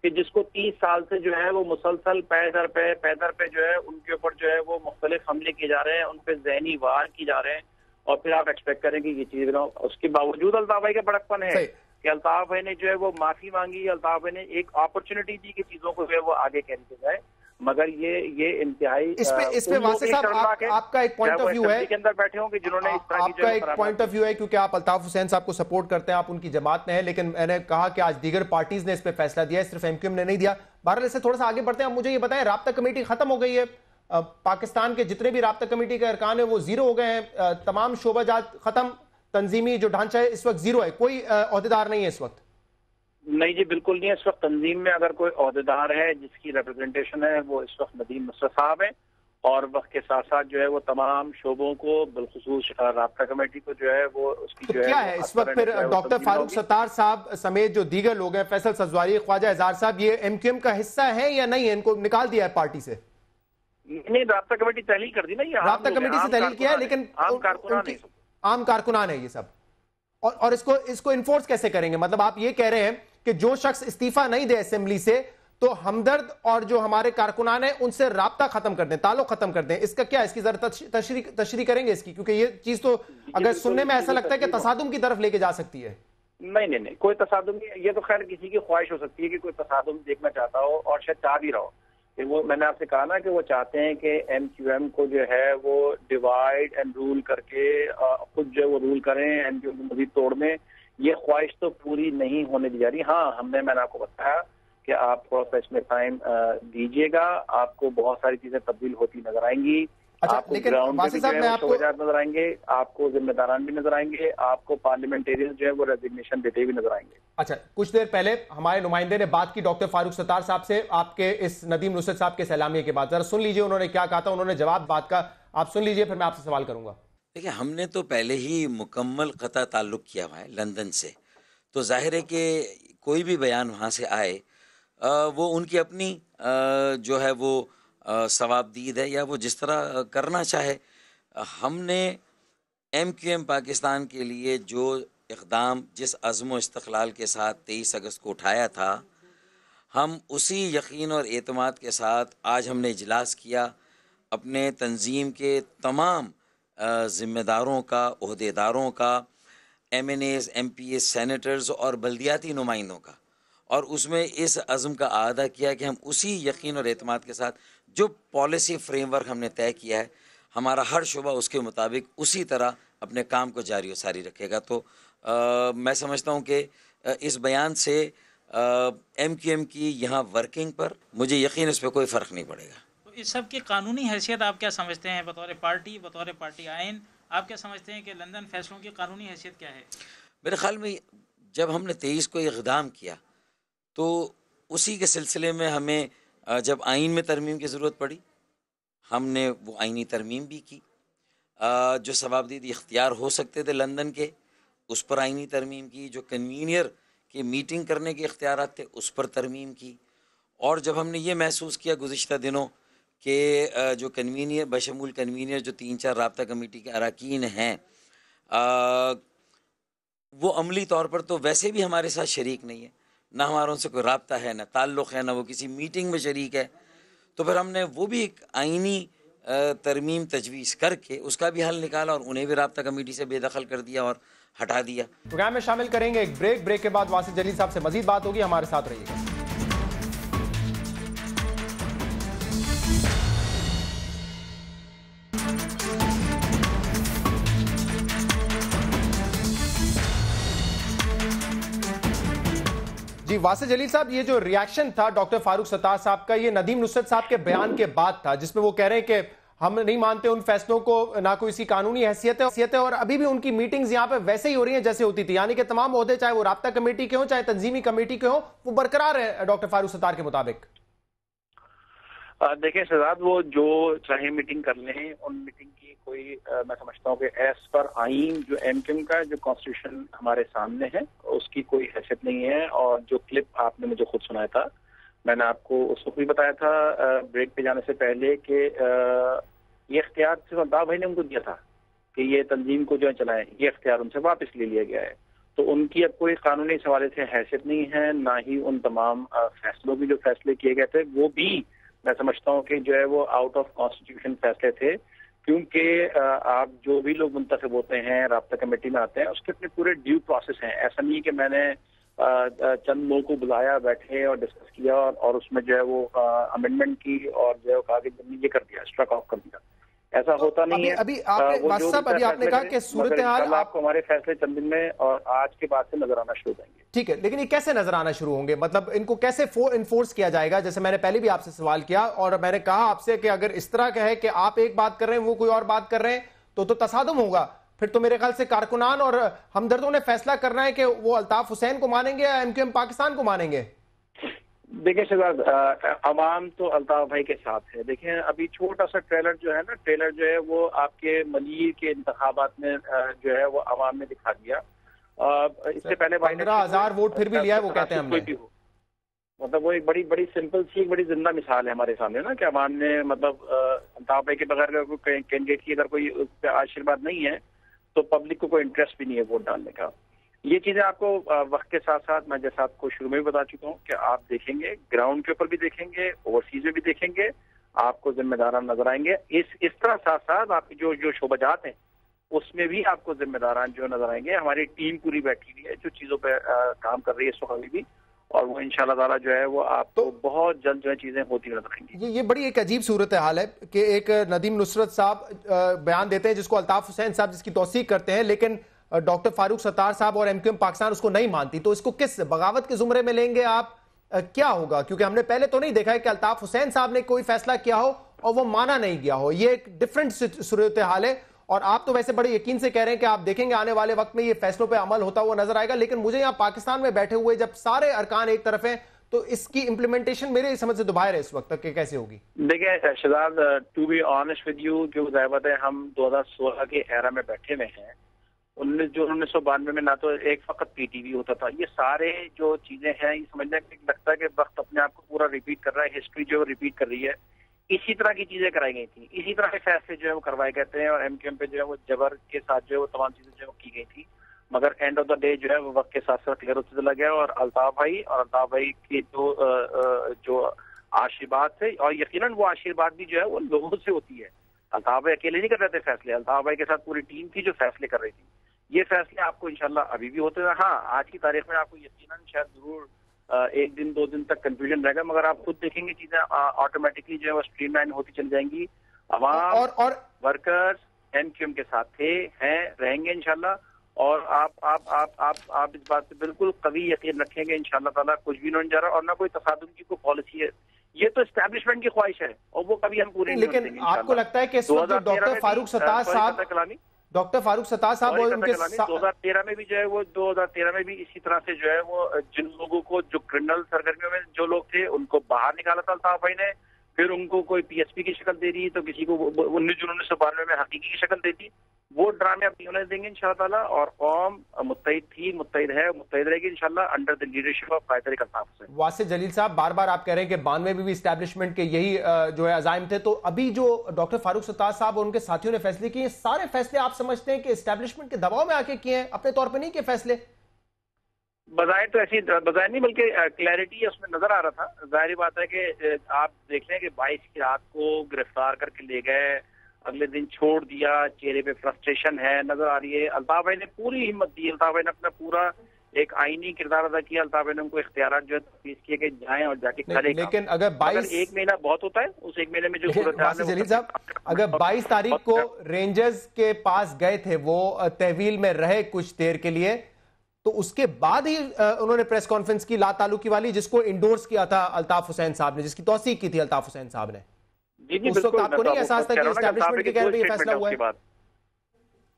कि जिसको 30 साल से जो है वो मुसलसल पैदर पे जो है उनके ऊपर जो है वो मुख्तलिफ हमले किए जा रहे हैं, उन पर जहनी वार किए जा रहे हैं, और फिर आप एक्सपेक्ट करें कि ये चीज ना, उसके बावजूद अल्ताफ भाई का बड़कपन है कि अल्ताफ भाई ने जो है वो माफी मांगी, अल्ताफ भाई ने एक अपॉर्चुनिटी दी कि चीजों को जो है वो आगे कैरी किया जाए। मगर ये इंतहाई इस पे वासिफ साहब आपका एक पॉइंट ऑफ व्यू है के अंदर बैठे होंगे जिन्होंने इस तरह आपका एक पॉइंट ऑफ व्यू है, क्योंकि आप अल्ताफ हुसैन साहब को सपोर्ट करते हैं, आप उनकी जमात में हैं, लेकिन मैंने कहा कि आज दीगर पार्टीज ने इस पे फैसला दिया है, सिर्फ एमक्यूएम ने नहीं दिया। बहरहाल इससे थोड़ा सा आगे बढ़ते हैं। आप मुझे ये बताएं, राब्ता कमेटी खत्म हो गई है, पाकिस्तान के जितने भी राब्ता कमेटी के अरकान है वो 0 हो गए हैं, तमाम शोबाजात खत्म, तंजीमी जो ढांचा है इस वक्त 0 है, कोई ओहदेदार नहीं है इस वक्त? नहीं जी, बिल्कुल नहीं है। इस वक्त तंजीम में अगर कोई ओहदेदार है जिसकी रिप्रेजेंटेशन है वो इस वक्त नदीम नुसरत साहब है, और वक्त के साथ साथ जो है वो तमाम शोबों को, बिलखुसूस राब्ता कमेटी को जो है वो उसकी तो जो क्या है इस वक्त फिर डॉक्टर फारूक सत्तार साहब समेत जो दीगर लोग हैं, फैसल सजवारी, ख्वाजा एजाज साहब, ये एमक्यूएम का हिस्सा है या नहीं है? इनको निकाल दिया है पार्टी से? नहीं, राब्ता कमेटी तहलील कर दी ना, ये राब्ता कमेटी से तहलील किया है, लेकिन आम कारकुनान है ये सब, और इसको इन्फोर्स कैसे करेंगे? मतलब आप ये कह रहे हैं कि जो शख्स इस्तीफा नहीं दे असेंबली से, तो हमदर्द और जो हमारे कारकुनान है उनसे राब्ता खत्म कर दें, ताल्लुक खत्म कर दें। इसका क्या, इसकी जरा तशरीह करेंगे इसकी? क्योंकि ये चीज तो अगर सुनने में ऐसा लगता है कि तसादुम की तरफ लेके जा सकती है। नहीं, कोई तसादुम नहीं। ये तो खैर किसी की ख्वाहिश हो सकती है कि कोई तसादुम देखना चाहता हो, और शायद चाह भी रहा हो कि वो, मैंने आपसे कहा ना कि वो चाहते हैं कि एमक्यूएम को जो है वो डिवाइड एंड रूल करके खुद जो है वो रूल करें, एमक्यूएम को मजीद तोड़ने। ये ख्वाहिश तो पूरी नहीं होने दी जा रही। हाँ, मैंने आपको बताया कि आप थोड़ा सा इसमें टाइम दीजिएगा, आपको बहुत सारी चीजें तब्दील होती नजर आएंगी। अच्छा, लेकिन वासिफ साहब मैं आपको नजर आएंगे, आपको जिम्मेदारान भी नजर आएंगे, आपको पार्लियामेंटेरियन जो है वो रेजिग्नेशन देते भी नजर आएंगे। अच्छा, कुछ देर पहले हमारे नुमाइंदे ने बात की डॉक्टर फारूक सत्तार साहब से, आपके इस नदीम नुसरत साहब के सलामी के बाद। जरा सुन लीजिए उन्होंने क्या कहा था, उन्होंने जवाब बात का आप सुन लीजिए, फिर मैं आपसे सवाल करूंगा। देखिए, हमने तो पहले ही मुकम्मल क़ता ताल्लुक़ किया हुआ है लंदन से, तो जाहिर है कि कोई भी बयान वहाँ से आए वो उनकी अपनी जो है वो सवाबदीद है, या वो जिस तरह करना चाहे। हमने एमक्यूएम पाकिस्तान के लिए जो इक़दाम, जिस अज़्म व इस्तक़लाल के साथ 23 अगस्त को उठाया था, हम उसी यकीन और एतमाद के साथ आज हमने इजलास किया। अपने तंजीम के तमाम ज़िम्मेदारों का, ओहदेदारों का, MNAs, MPs, सेनेटर्स और बल्दियाती नुमाइंदों का, और उसमें इस अज़्म का आदा किया कि हम उसी यकीन और एतमाद के साथ जो पॉलिसी फ्रेमवर्क हमने तय किया है, हमारा हर शुबा उसके मुताबिक उसी तरह अपने काम को जारी व सारी रखेगा। तो मैं समझता हूँ कि इस बयान से MQM की यहाँ वर्किंग पर मुझे यकीन इस पर कोई फ़र्क नहीं पड़ेगा। तो इस सब की कानूनी हैसियत आप क्या समझते हैं बतौर पार्टी आइन? आप क्या समझते हैं कि लंदन फैसलों की कानूनी हैसियत क्या है? मेरे ख्याल में जब हमने 23 को इक़दाम किया तो उसी के सिलसिले में हमें जब आइन में तरमीम की ज़रूरत पड़ी, हमने वो आइनी तरमीम भी की। जो सवाबदीद इख्तियार हो सकते थे लंदन के, उस पर आइनी तरमीम की। जो कन्वीनियर के मीटिंग करने के इख्तियारात थे, उस पर तरमीम की। और जब हमने ये महसूस किया गुज़िश्ता दिनों कि जो कन्वीनियर बशमूल कन्वीनियर जो 3-4 राब्ता कमेटी के अरकान हैं, वो अमली तौर पर तो वैसे भी हमारे साथ शरीक नहीं है, ना हमारा उनसे कोई राब्ता है, ना ताल्लुक़ है, ना वो किसी मीटिंग में शरीक है। तो फिर हमने वो भी एक आइनी तरमीम तजवीज़ करके उसका भी हल निकाला और उन्हें भी राब्ता कमेटी से बेदखल कर दिया और हटा दिया। प्रोग्राम में शामिल करेंगे एक ब्रेक के बाद वासिफ जलील साहब से मजीद बात होगी, हमारे साथ रहिएगा। जी वासिफ जलील साहब, ये जो रिएक्शन था डॉक्टर फारूक सत्तार साहब का, ये नदीम नुसरत साहब के बयान के बाद था, जिसमें वो कह रहे हैं कि हम नहीं मानते उन फैसलों को, ना कोई सी कानूनी हैसियत है, और अभी भी उनकी मीटिंग्स यहाँ पे वैसे ही हो रही हैं जैसे होती थी, यानी कि तमाम ओहदे चाहे वो राब्ता कमेटी के हों चाहे तंजीमी कमेटी के हों, वो बरकरार है डॉक्टर फारूक सत्तार के मुताबिक। देखिए शहजाद, वो जो चाहे मीटिंग कर लें, उन मीटिंग की कोई मैं समझता हूँ कि एज पर आइन जो MQM का जो कॉन्स्टिट्यूशन हमारे सामने है उसकी कोई हैसियत नहीं है। और जो क्लिप आपने मुझे खुद सुनाया था, मैंने आपको उस वक्त भी बताया था ब्रेक पे जाने से पहले कि ये इख्तियार सिर्फ अल्ताफ भाई ने उनको दिया था कि ये तंजीम को जो है चलाएं, ये इख्तियार उनसे वापस ले लिया गया है। तो उनकी अब कोई कानूनी सवाले से हैसियत नहीं है, ना ही उन तमाम फैसलों की जो फैसले किए गए थे वो भी मैं समझता हूँ कि जो है वो आउट ऑफ कॉन्स्टिट्यूशन फैसले थे। क्योंकि आप जो भी लोग मुंतखब होते हैं, राब्ता कमेटी में आते हैं, उसके अपने पूरे ड्यू प्रोसेस हैं। ऐसा नहीं है कि मैंने चंद लोगों को बुलाया, बैठे और डिस्कस किया और उसमें जो है वो अमेंडमेंट की और जो है कहा कि ये कर दिया, स्ट्रक ऑफ कर दिया। ऐसा होता नहीं है। अभी आपने कहा कि सूरत हाल आपको हमारे फैसले चंद दिन में और आज के बाद से नजर आना शुरू हो जाएंगे। ठीक है, लेकिन ये कैसे नजर आना शुरू होंगे? मतलब इनको कैसे इन्फोर्स किया जाएगा? जैसे मैंने पहले भी आपसे सवाल किया और मैंने कहा आपसे कि अगर इस तरह का है कि आप एक बात कर रहे हैं, वो कोई और बात कर रहे हैं, तो तसादुम होगा। फिर तो मेरे ख्याल से कारकुनान और हमदर्दों ने फैसला करना है कि वो अल्ताफ हुसैन को मानेंगे या MQM पाकिस्तान को मानेंगे। देखिए शहजाद, अवाम तो अल्ताफ भाई के साथ है। देखिए अभी छोटा सा ट्रेलर जो है वो आपके मलीर के इंतखाबात में जो है वो अवाम ने दिखा दिया। इससे पहले 15,000 वोट फिर भी लिया है, वो कहते हैं हमने। मतलब वो एक बड़ी सिंपल सी एक बड़ी जिंदा मिसाल है हमारे सामने ना, कि अवाम ने मतलब अल्ताफ भाई के बगैर कोई कैंडिडेट की अगर कोई उस पर आशीर्वाद नहीं है तो पब्लिक को कोई इंटरेस्ट भी नहीं है वोट डालने का। ये चीजें आपको वक्त के साथ साथ मैं जैसा आपको शुरू में भी बता चुका हूँ कि आप देखेंगे, ग्राउंड के ऊपर भी देखेंगे, ओवरसीज में भी देखेंगे, आपको जिम्मेदारान नजर आएंगे। इस तरह साथ साथ आपकी जो शोबाजात हैं उसमें भी आपको जिम्मेदारान जो नजर आएंगे। हमारी टीम पूरी बैठी हुई है जो चीजों पर काम कर रही है इस वक्त भी, और वो इंशाल्लाह ताला जो है वो आपको बहुत जल्द जो है चीजें होती नजर आएंगी। ये बड़ी एक अजीब सूरत हाल है कि एक नदीम नुसरत साहब बयान देते हैं जिसको अल्ताफ हुसैन साहब जिसकी तौसीक करते हैं, लेकिन डॉक्टर फारूक सत्तार साहब और MQM पाकिस्तान उसको नहीं मानती। तो इसको किस बगावत के जुमरे में लेंगे आप? क्या होगा? क्योंकि हमने पहले तो नहीं देखा है कि अल्ताफ हुसैन साहब ने कोई फैसला किया हो और वो माना नहीं गया हो। ये एक डिफरेंट सूरत हाल है। और आप तो वैसे बड़े यकीन से कह रहे हैं कि आप देखेंगे आने वाले वक्त में ये फैसलों पर अमल होता हुआ नजर आएगा, लेकिन मुझे यहाँ पाकिस्तान में बैठे हुए जब सारे अरकान एक तरफ हैं तो इसकी इम्प्लीमेंटेशन मेरे समझ से तो बाहर है इस वक्त तक कि कैसे होगी। देखिए Shahzad, to be honest with you, जो ज़ाहिर है हम 2016 के एरा में बैठे हुए हैं। 1992 में ना तो एक फकत PTV होता था। ये सारे जो चीजें हैं ये समझने में लगता है कि वक्त अपने आप को पूरा रिपीट कर रहा है, हिस्ट्री जो है रिपीट कर रही है। इसी तरह की चीजें कराई गई थी, इसी तरह के फैसले जो है वो करवाए गए थे और MQM पे जो है वो जबर के साथ जो है वो तमाम चीजें जो है वो की गई थी। मगर एंड ऑफ द डे जो है वो वक्त के साथ साथ क्लियर होते चला गया और अल्ताफ भाई की जो आशीर्वाद थे, और यकीनन वो आशीर्वाद भी जो है वो लोगों से होती है। अल्ताफ भाई अकेले नहीं कर रहे थे फैसले, अल्ताफ भाई के साथ पूरी टीम थी जो फैसले कर रही थी। ये फैसले आपको इंशाल्लाह अभी भी होते हैं। हाँ, आज की तारीख में आपको यकीनन शायद जरूर एक दिन 2 दिन तक कंफ्यूजन रहेगा, मगर आप खुद देखेंगे चीजें ऑटोमेटिकली जो है वो स्ट्रीमलाइन होती चली जाएंगी। अवाम और वर्कर्स एमक्यूएम के साथ थे, हैं, रहेंगे इंशाल्लाह। और आप इस बात पे बिल्कुल कभी यकीन रखेंगे इंशाल्लाह ताला कुछ भी नहीं जा रहा और ना कोई तसादुम की कोई पॉलिसी है। ये तो एस्टैब्लिशमेंट की ख्वाहिश है और वो कभी हम पूरे नहीं होते। लेकिन आपको लगता है कि इस वक्त डॉक्टर फारूक सत्तार साहब 2013 में भी जो है वो 2013 में भी इसी तरह से जो है वो जिन लोगों को जो क्रिमिनल सरगर्मियों में जो लोग थे उनको बाहर निकाला था अल्ताफ भाई ने, फिर उनको कोई पीएसपी की शक्ल दे दी तो किसी को 19 जून 1992 में हकीकी की शक्ल दे दी। वो ड्रामे अब होने देंगे इंशाल्लाह ताला। और कौम मुत्तहिद थी, मुत्तहिद है, मुत्तहिद रहेगी इंशाल्लाह अंडर द लीडरशिप ऑफ कायदर अल्ताफ हुसैन। वासिफ जलील साहब, बार बार आप कह रहे हैं कि 92 में भी इस्टेब्लिशमेंट के यही जो है अजाइम थे, तो अभी जो डॉक्टर फारूक सत्तार साहब और उनके साथियों ने फैसले किए, सारे फैसले आप समझते हैं कि इस्टेब्लिशमेंट के दबाव में आके किए हैं, अपने तौर पर नहीं किए फैसले? बजाय तो ऐसी बजाय नहीं बल्कि क्लैरिटी उसमें नजर आ रहा था। जाहिर बात है कि आप देख लें कि 22 की रात को गिरफ्तार करके ले गए, अगले दिन छोड़ दिया, चेहरे पे फ्रस्ट्रेशन है नजर आ रही है। अल्ताफ भाई ने पूरी हिम्मत दी, अल्ताफ भाई ने अपना पूरा एक आईनी किरदार अदा किया। अल्ताफ भाई ने उनको इख्तियार जो है पेश किए कि जाएं और जाके करें। लेकिन अगर 1 महीना बहुत होता है, उस 1 महीने में जो जलील साहब, अगर 22 तारीख को रेंजर्स के पास गए थे, वो तहवील में रहे कुछ देर के लिए, तो उसके बाद ही उन्होंने प्रेस कॉन्फ्रेंस की लाताल्लुकी वाली, जिसको इंडोर्स किया था अल्ताफ हुसैन साहब ने, जिसकी तौसीक की थी अल्ताफ हुसैन साहब ने। उस वक्त आपको नहीं एहसास था कि एस्टैब्लिशमेंट के कहने पे ये फैसला हुआ है?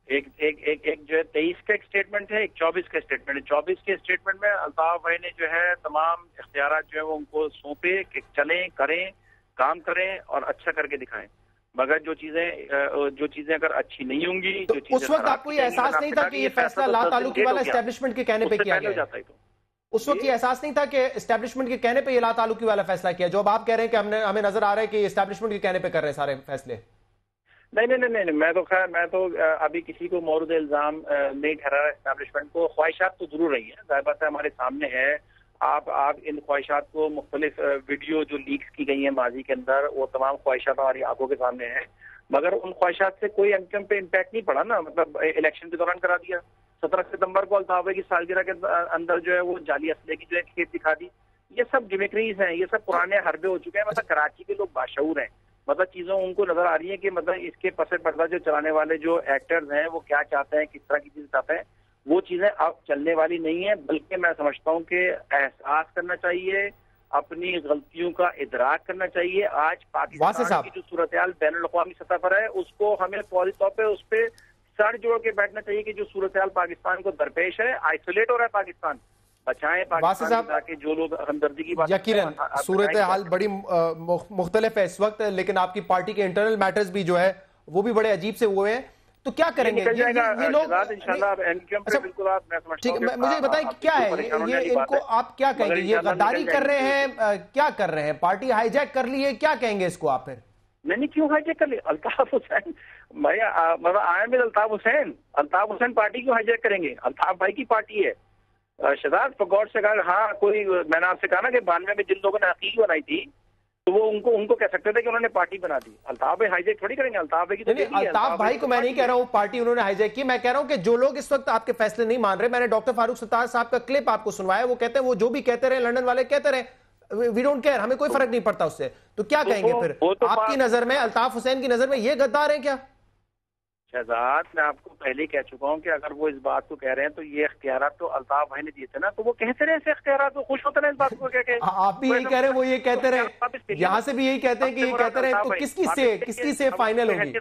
एक जो है 23 का एक स्टेटमेंट है, एक 24 का स्टेटमेंट है। 24 के स्टेटमेंट में अल्ताफ भाई ने जो है तमाम इख्तियारात जो है वो उनको सौंपे कि चलें, करें, काम करें और अच्छा करके दिखाएं। मगर जो चीजें अगर अच्छी नहीं होंगी, तो उस वक्त आपको ये एहसास नहीं था कि ये फैसला लाताल्लुकी वाला एस्टैब्लिशमेंट के कहने पे किया गया है? उस वक्त ये एहसास नहीं था कि एस्टैब्लिशमेंट के कहने पे ये लाताल्लुकी वाला फैसला किया, जो अब आप कह रहे हैं कि हमें नजर आ रहा है कि एस्टैब्लिशमेंट के कहने पे कर रहे हैं सारे फैसले? नहीं, मैं तो अभी किसी को मौरूद इल्जाम नहीं ठहरा एस्टैब्लिशमेंट को। ख्वाहिशात तो जरूर रही है, जाहिर बात है हमारे सामने है। आप इन ख्वाहिशात को मुख्तलिफ वीडियो जो लीक्स की गई है माजी के अंदर, वो तमाम ख्वाहिशात हमारी आंखों के सामने है, मगर उन ख्वाहिशात से कोई एमक्यूएम पे इम्पैक्ट नहीं पड़ा ना। मतलब इलेक्शन के दौरान करा दिया, 17 सितंबर को अल्ताफ भाई की सालगिरह के अंदर जो है वो जाली असले की जो है खेप दिखा दी। ये सब गिमिक्रीज हैं, ये सब पुराने हरबे हो चुके हैं। मतलब कराची के लोग बाशऊर हैं, मतलब चीजों उनको नजर आ रही है कि मतलब इसके पसे पर्दा जो चलाने वाले जो एक्टर्स हैं वो क्या चाहते हैं, किस तरह की चीज चाहते हैं। वो चीजें अब चलने वाली नहीं है, बल्कि मैं समझता हूँ कि एहसास करना चाहिए, अपनी गलतियों का इदराक करना चाहिए। आज पाकिस्तान की जो सूरत हाल बैनुल अक़वामी सतह पर है, उसको हमें फौरी तौर पर उस पर सर जोड़ के बैठना चाहिए कि जो सूरत हाल पाकिस्तान को दरपेश है, आइसोलेट हो रहा है पाकिस्तान, बचाएं पाकिस्तान ताकि जो लोग हमदर्दी की बात। यकीनन सूरत हाल बड़ी मुख्तलिफ है इस वक्त, लेकिन आपकी पार्टी के इंटरनल मैटर्स भी जो है वो भी बड़े अजीब से हुए हैं, तो क्या करेंगे ये लोग? ठीक है, मुझे बताएं क्या है ये, इनको आप क्या कहेंगे? ये गद्दारी कर रहे हैं, क्या कर रहे हैं? पार्टी हाईजैक कर ली है, क्या कहेंगे इसको आप फिर? नहीं, क्यों हाईजैक कर ली? अल्ताफ हुसैन मतलब आमिर अल्ताफ हुसैन पार्टी क्यों हाईजैक करेंगे? अल्ताफ भाई की पार्टी है। शहजाद फगौर से कहा, हाँ कोई, मैंने आपसे कहा ना कि 92 में जिन लोगों ने हकीकी बनाई थी तो वो उनको कह सकते थे कि उन्होंने पार्टी बना दी। अल्ताफ भाई हाईजैक थोड़ी करेंगे। अल्ताफ भाई की तो अल्ताफ भाई को मैं नहीं कह रहा हूँ पार्टी उन्होंने हाईजैक की, मैं कह रहा हूँ कि जो लोग इस वक्त आपके फैसले नहीं मान रहे, मैंने डॉक्टर फारूक सत्तार साहब का क्लिप आपको सुनवाया, वो कहते हैं वो जो भी कहते रहे, लंदन वाले कहते रहे, वी डोंट केयर, हमें कोई फर्क नहीं पड़ता उससे। तो क्या कहेंगे फिर? आपकी नजर में, अल्ताफ हुसैन की नजर में ये गद्दार है क्या? शहजाद, मैं आपको पहले कह चुका हूं कि अगर वो इस बात को कह रहे हैं तो ये इख्तियारात तो अल्ताफ भाई ने दिए थे ना, तो वो कहते रहे ऐसे इख्तियारात, वो खुश होते रहे इस बात को कह के। आप भी यही कह रहे हैं, वो ये कहते रहे, यहाँ से भी यही कहते हैं कि ये कहते रहे, तो किसकी से फाइनल होगी?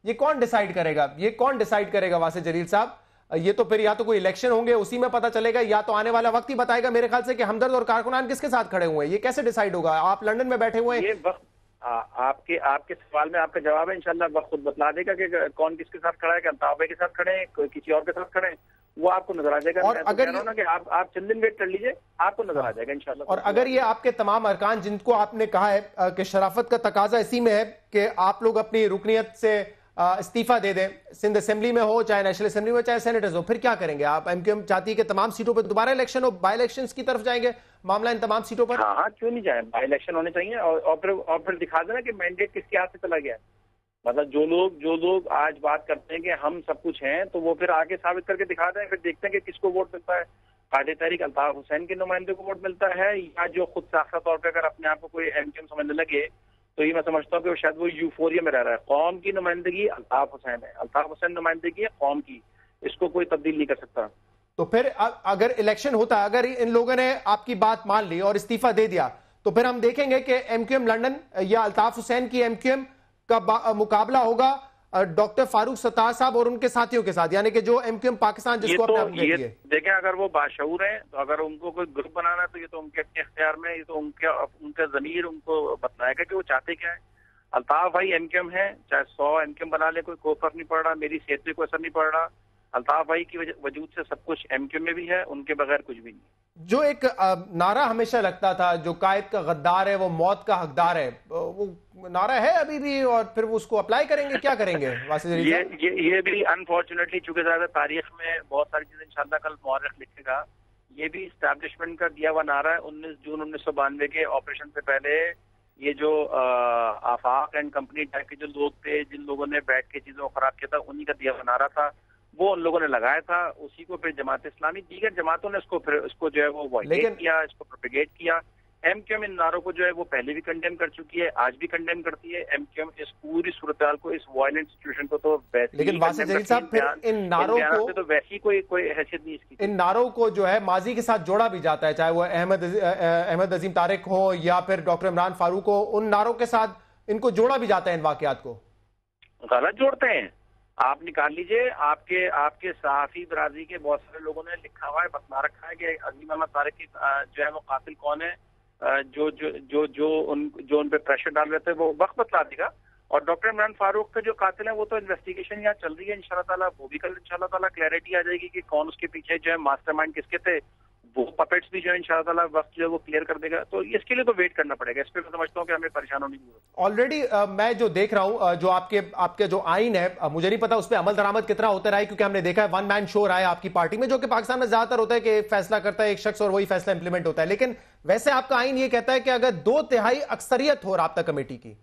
ये कौन डिसाइड करेगा? ये कौन डिसाइड करेगा वासिफ जलील साहब? ये तो फिर या तो कोई इलेक्शन होंगे उसी में पता चलेगा, या तो आने वाला वक्त ही बताएगा मेरे ख्याल से कि हमदर्द और कारकुनान किसके साथ खड़े हुए हैं। ये कैसे डिसाइड होगा? आप लंदन में बैठे हुए हैं। आपके सवाल में आपका जवाब है, इंशाल्लाह वक्त खुद बतला देगा कि कौन किसके साथ खड़ा है, कि अल्ताफ भाई के साथ खड़े हैं, किसी और के साथ खड़े हैं, वो आपको नजर आ जाएगा। और अगर ना कि आप चंद दिन वेट कर लीजिए, आपको नजर आ जाएगा इंशाल्लाह। और अगर ये आपके तमाम अरकान, जिनको आपने कहा है कि शराफत का तकाजा इसी में है कि आप लोग अपनी रुकनियत से इस्तीफा दे दें, सिंध असेंबली में हो, चाहे नेशनल असेंबली में, चाहे सेनेटर्स हो, फिर क्या करेंगे आप? एमक्यूएम चाहती है कि तमाम सीटों पर दोबारा इलेक्शन हो, बाई इलेक्शंस की तरफ जाएंगे मामला इन तमाम सीटों पर? हाँ, क्यों नहीं जाए, बाई इलेक्शन होने चाहिए और फिर दिखा देना कि मैंडेट किसके हाथ से चला गया। मतलब जो लोग आज बात करते हैं कि हम सब कुछ हैं, तो वो फिर आगे साबित करके दिखाते हैं, फिर देखते हैं कि किसको वोट मिलता है। कायदे तहरीक अल्ताफ हुसैन के नुमाइंदे को वोट मिलता है, या जो खुद साख्ता तौर पर अगर अपने आप को कोई एमक्यूएम समझने लगे तो ये मैं समझता हूँ कि शायद वो यूफोरिया में रह रहा है। कौम की नुमाइंदगी अल्ताफ हुसैन है, अल्ताफ हुसैन नुमाइंदगी है कौम की, इसको कोई तब्दील नहीं कर सकता। तो फिर अगर इलेक्शन होता है, अगर इन लोगों ने आपकी बात मान ली और इस्तीफा दे दिया, तो फिर हम देखेंगे कि एमक्यूएम लंदन या अल्ताफ हुसैन की एमक्यूएम का मुकाबला होगा डॉक्टर फारूक सत्तार साहब और उनके साथियों के साथ, यानी कि जो एमक्यूएम पाकिस्तान जिसको अपने आप कहती है। देखें, अगर वो बाशऊर हैं तो अगर उनको कोई ग्रुप बनाना है तो ये तो उनके अपने इख्तियार में, ये तो उनका ज़मीर उनको बतलाएगा कि वो चाहते क्या है। अल्ताफ भाई एमक्यूएम है, चाहे 100 एमक्यूएम बना ले, कोई फर्क नहीं पड़ रहा, मेरी सेहत पे कोई असर नहीं पड़ रहा। अल्ताफ भाई की वजूद से सब कुछ एमक्यूएम में भी है, उनके बगैर कुछ भी नहीं। जो एक नारा हमेशा लगता था, जो कायद का गद्दार है वो मौत का हकदार है, वो नारा है अभी भी, और फिर वो उसको अप्लाई करेंगे, क्या करेंगे वासिद अली साहब? ये भी अनफॉर्चुनेटली, चूंकि ज्यादा तारीख में बहुत सारी चीजें इंशाल्लाह कल मौरख लिखेगा, ये भी इस्टेब्लिशमेंट का दिया हुआ नारा है। 19 जून 1992 के ऑपरेशन से पहले ये जो आफाक एंड कंपनी टाइप के जो लोग थे, जिन लोगों ने बैठ के चीजों को खराब किया था, उन्हीं का दिया हुआ नारा था, वो उन लोगों ने लगाया था। उसी को फिर जमात इस्लामी दीगर जमातों ने इसको जो है वो वायलेट किया, इसको प्रोपेगेट किया। एमक्यूएम इन नारों को जो है वो पहले भी कंडेम कर चुकी है, आज भी कंडेम करती है। एमक्यूएम इस पूरी सूरत को, इस वायलेंट सिचुएशन को तो वैसे, लेकिन वासिद अली साहब फिर इन नारों को तो वैसी कोई हैसियत नहीं इसकी। इन नारों को जो है माजी के साथ जोड़ा भी जाता है, चाहे वो अहमद अजीम तारिक हो या फिर डॉक्टर इमरान फारूक हो, उन नारों के साथ इनको जोड़ा भी जाता है इन वाकयात को। गलत जोड़ते हैं, आप निकाल लीजिए, आपके सहाफी बरादरी के बहुत सारे लोगों ने लिखा हुआ है, बता रखा है कि अजीम अहमद तारिक की जो है वो कातिल कौन है, जो उन पे प्रेशर डाल रहे थे वो वक्त बतला देगा। और डॉक्टर इमरान फारूक का जो कातिल है वो तो इन्वेस्टिगेशन यहाँ चल रही है, इंशाल्लाह ताला वो भी कल इंशाल्लाह ताला क्लैरिटी आ जाएगी कि कौन उसके पीछे जो है मास्टरमाइंड किसके थे। वो पपेट्स भी जो है इंशाल्लाह ताला वक्त जो है वो क्लियर कर देगा। तो इसके लिए तो वेट करना पड़ेगा, इस पे मैं समझता हूँ कि हमें परेशान होने की जरूरत है। ऑलरेडी मैं जो देख रहा हूँ, जो आपके जो आइन है, मुझे नहीं पता उस पर अमल दरामद कितना होता रहा है, क्योंकि हमने देखा है वन मैन शो रहा है आपकी पार्टी में, जो कि पाकिस्तान में ज्यादातर होता है कि फैसला करता है एक शख्स और वही फैसला इंप्लीमेंट होता है। लेकिन वैसे आपका आइन ये कहता है कि अगर 2/3 अक्सरियत हो राब्ता कमेटी की,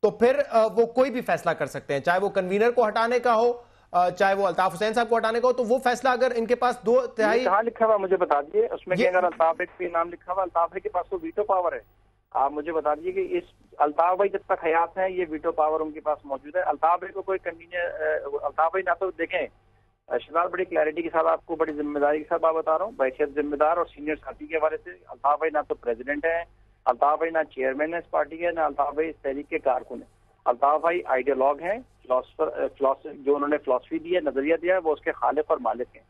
तो फिर वो कोई भी फैसला कर सकते हैं, चाहे वो कन्वीनर को हटाने का हो, चाहे वो अल्ताफ हुसैन साहब को हटाने का हो। तो वो फैसला अगर इनके पास 2/3 कहाँ लिखा हुआ मुझे बता दीजिए, उसमें अगर अल्ताफ भाई पे नाम लिखा हुआ, अल्ताफ भाई के पास तो वीटो पावर है। आप मुझे बता दीजिए कि इस अल्ताफ भाई जब तक हयात है ये वीटो पावर उनके पास मौजूद है। अल्ताफ भाई को कोई कन्वीनर, अल्ताफ भाई ना तो देखें शहजाद, बड़ी क्लैरिटी के साथ आपको बड़ी जिम्मेदारी के साथ बात बता रहा हूँ, बहैसियत जिम्मेदार और सीनियर साथी के हवाले से, अल्ताफ भाई ना तो प्रेसिडेंट है, अल्ताफ भाई ना चेयरमैन है इस पार्टी के, ना अल्ताफ भाई इस तहरीक के कारकुन है। अल्ताफ भाई आइडियोलॉग हैं, जो उन्होंने फिलॉसफी दी है, नजरिया दिया है, वो उसके खालिक और मालिक हैं।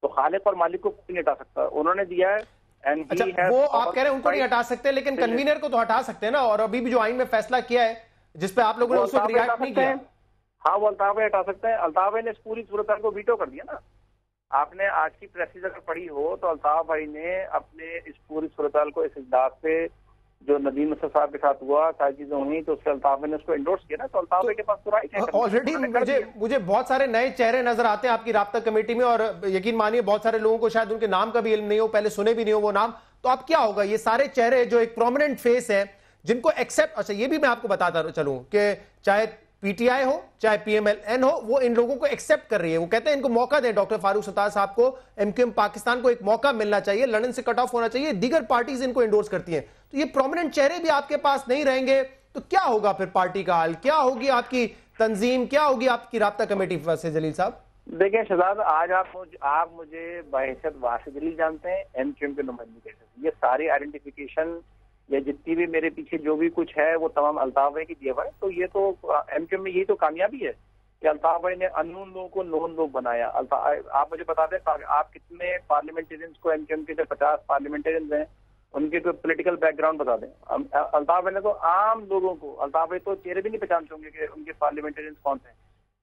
तो खालिक और मालिक को कोई नहीं हटा सकता, उन्होंने दिया है। अच्छा, वो आप कह रहे हैं उनको नहीं हटा सकते, लेकिन कन्वीनर को तो हटा सकते हैं ना। और अभी भी जो आइन में फैसला किया है जिसपे आप लोगों ने उस वक्त रिएक्ट नहीं किया, हाँ वो अल्ताफ भाई हटा सकते हैं। अल्ताफ भाई ने इस पूरी सूरत को वीटो कर दिया ना। आपने आज की प्रेसिस अगर पढ़ी हो तो अल्ताफ भाई ने अपने इस पूरी सूरत को, इस इजलास पे जो नदीम नसर साहब के साथ हुआ, सारी चीजें हुई, तो उसके अल्ताफ भाई ने उसको एंडोर्स किया ना। तो अल्ताफ भाई के पास तो राइट है। ऑलरेडी मुझे बहुत सारे नए चेहरे नजर आते हैं आपकी राब्ता कमेटी में, और यकीन मानिए बहुत सारे लोगों को शायद उनके नाम का भी इल्म नहीं हो, पहले सुने भी नहीं हो वो नाम। तो अब क्या होगा, ये सारे चेहरे जो एक प्रोमिनेंट फेस है जिनको एक्सेप्ट, अच्छा ये भी मैं आपको बताता चलूं कि चाहे पीटीआई हो चाहे पीएमएलएन हो, वो इन लोगों को एक्सेप्ट कर रही है। वो कहते हैं इनको मौका दें, डॉक्टर फारूक सत्तार साहब को, एमक्यूएम पाकिस्तान को एक मौका मिलना चाहिए, लंदन से कट ऑफ होना चाहिए। दीगर पार्टीज इनको एंडोर्स करती हैं। तो ये प्रोमिनेंट चेहरे भी आपके पास नहीं रहेंगे तो क्या होगा फिर पार्टी का हाल, क्या होगी आपकी तंजीम, क्या होगी आपकी राब्ता कमेटी? वासिद जलील साहब देखिए शहजाद, आज आप मुझे बहैसियत वासिद जलील जानते हैं, एमक्यूएम के नुमाइंदे कैसे, ये सारी आइडेंटिफिकेशन या जितनी भी मेरे पीछे जो भी कुछ है वो तमाम अल्ताफ भाई की दिया हुआ है। तो ये तो एमक्यूएम में यही तो कामयाबी है कि अल्ताफ भाई ने अननोन लोगों को नोन लोग बनाया। आप मुझे बता दें, आप कितने पार्लियामेंटेरियंस को, एमक्यूएम के जो 50 पार्लियामेंटेरियंस हैं उनके कोई पॉलिटिकल बैकग्राउंड बता दें। अल्ताफ भाई ने तो आम लोगों को, अल्ताफ भाई तो चेहरे भी नहीं पहचानते होंगे कि उनके पार्लियामेंटेरियंस कौन थे।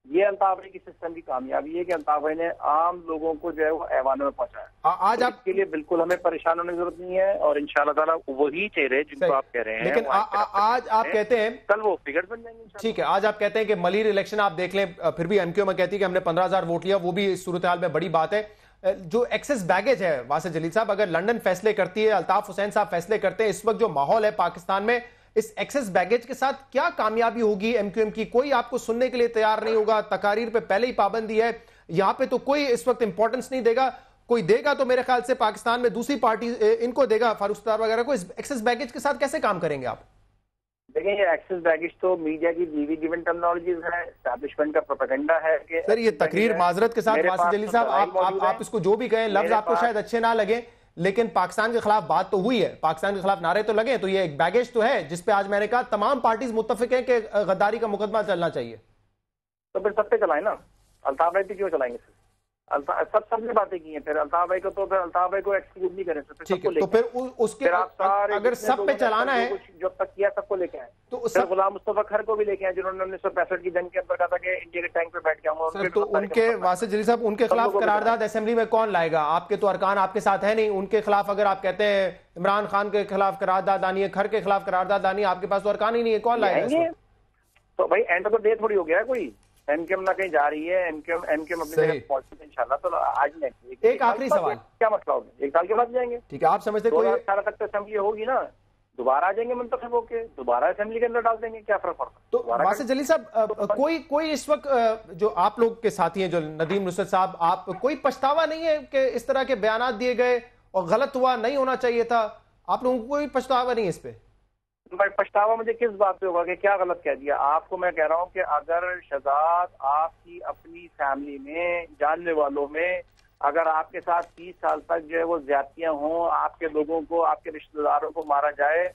ये अल्ताफ भाई की सिस्टम की कामयाबी है कि अल्ताफ भाई ने आम लोगों को जो है वो ऐवानों में पहुंचाया। आज तो इसके लिए बिल्कुल हमें परेशान होने की जरूरत नहीं है, और इंशाल्लाह ताला वही चेहरे जिनको आप कह रहे हैं। लेकिन आज आप कहते हैं कल वो फिगर बन जाएंगे। ठीक है, आज आप कहते हैं कि मलीर इलेक्शन आप देख लें, फिर भी एमक्यूएम कहती है कि हमने 15,000 वोट लिया, वो भी इस सूरत हाल में बड़ी बात है। जो एक्सेस बैगेज है वासिद जलील साहब, अगर लंदन फैसले करती है, अल्ताफ हुसैन साहब फैसले करते हैं, इस वक्त जो माहौल है पाकिस्तान में, इस एक्सेस बैगेज के साथ क्या कामयाबी होगी एमक्यूएम की? कोई आपको सुनने के लिए तैयार नहीं होगा, तकारीर पे पहले ही पाबंदी है, यहां पे तो कोई इस वक्त इंपॉर्टेंस नहीं देगा। कोई देगा तो मेरे ख्याल से पाकिस्तान में दूसरी पार्टी इनको देगा, फारूक सत्तार वगैरह को। इस एक्सेस बैगेज के साथ कैसे काम करेंगे आप? देखिए, ये एक्सेस बैगेज तो मीडिया की गिवन टर्मिनोलॉजीज है, एस्टैब्लिशमेंट का प्रोपेगेंडा है कि सर ये तकरीर माजरत के साथ वासिफ जलील साहब, आप इसको जो भी कहें, लफ्ज आपको शायद अच्छे ना लगे, लेकिन पाकिस्तान के खिलाफ बात तो हुई है, पाकिस्तान के खिलाफ नारे तो लगे, तो ये एक बैगेज तो है जिसपे आज मैंने कहा तमाम पार्टीज मुत्तफिक हैं कि गद्दारी का मुकदमा चलना चाहिए। तो फिर सब पे चलाए ना, अल्ताफ भाई पे क्यों चलाएंगे? सबने बातें की हैं, फिर अल्ताफ भाई को तो फिर अल्ताफ भाई को एक्सक्लूड नहीं करें। ठीक है, तो फिर उसके अगर सब पे चलाना है, जो तक किया सबको लेके आए, तो सब गुलाम मुस्तफा खर को भी लेके आए जिन्होंने 1965 की जंग के अंदर कहा था कि इंडिया के टैंक पे बैठ के आऊंगा। तो उनके वासिफ जलील साहब, उनके खिलाफ करारदाद असेंबली में कौन लाएगा? आपके तो अरकान आपके साथ है नहीं। उनके खिलाफ अगर आप कहते हैं इमरान खान के खिलाफ करारदाद आनी है, खर के खिलाफ करारदाद आनी है, आपके पास तो अरकान ही नहीं है, कौन लाएगा? तो भाई एंड तो डे थोड़ी हो गया है, कोई एमकेएम ना कहीं जा रही है, एमकेएम अपनी जगह पहुंची है इंशाल्लाह। तो आज नहीं, एक आखिरी सवाल, क्या मसला होगा? 1 साल के बाद जाएंगे, ठीक है? आप समझते 2018 तक तो असेंबली होगी ना, दोबारा आ जाएंगे मुंतखब होके, दोबारा असेंबली के अंदर डाल देंगे, क्या फर्क पड़ता? तो वासिफ जलील साहब, कोई इस वक्त जो आप लोग के साथी हैं, जो नदीम नुसरत साहब, आप कोई पछतावा नहीं है कि इस तरह के बयान दिए गए और गलत हुआ, नहीं होना चाहिए था? आप लोगों को कोई पछतावा नहीं है इस पे? पछतावा मुझे किस बात पे होगा कि क्या गलत कह दिया? आपको मैं कह रहा हूँ कि अगर शहजाद आपकी अपनी फैमिली में, जानने वालों में, अगर आपके साथ 30 साल तक जो है वो ज्यादतियां हों, आपके लोगों को, आपके रिश्तेदारों को मारा जाए,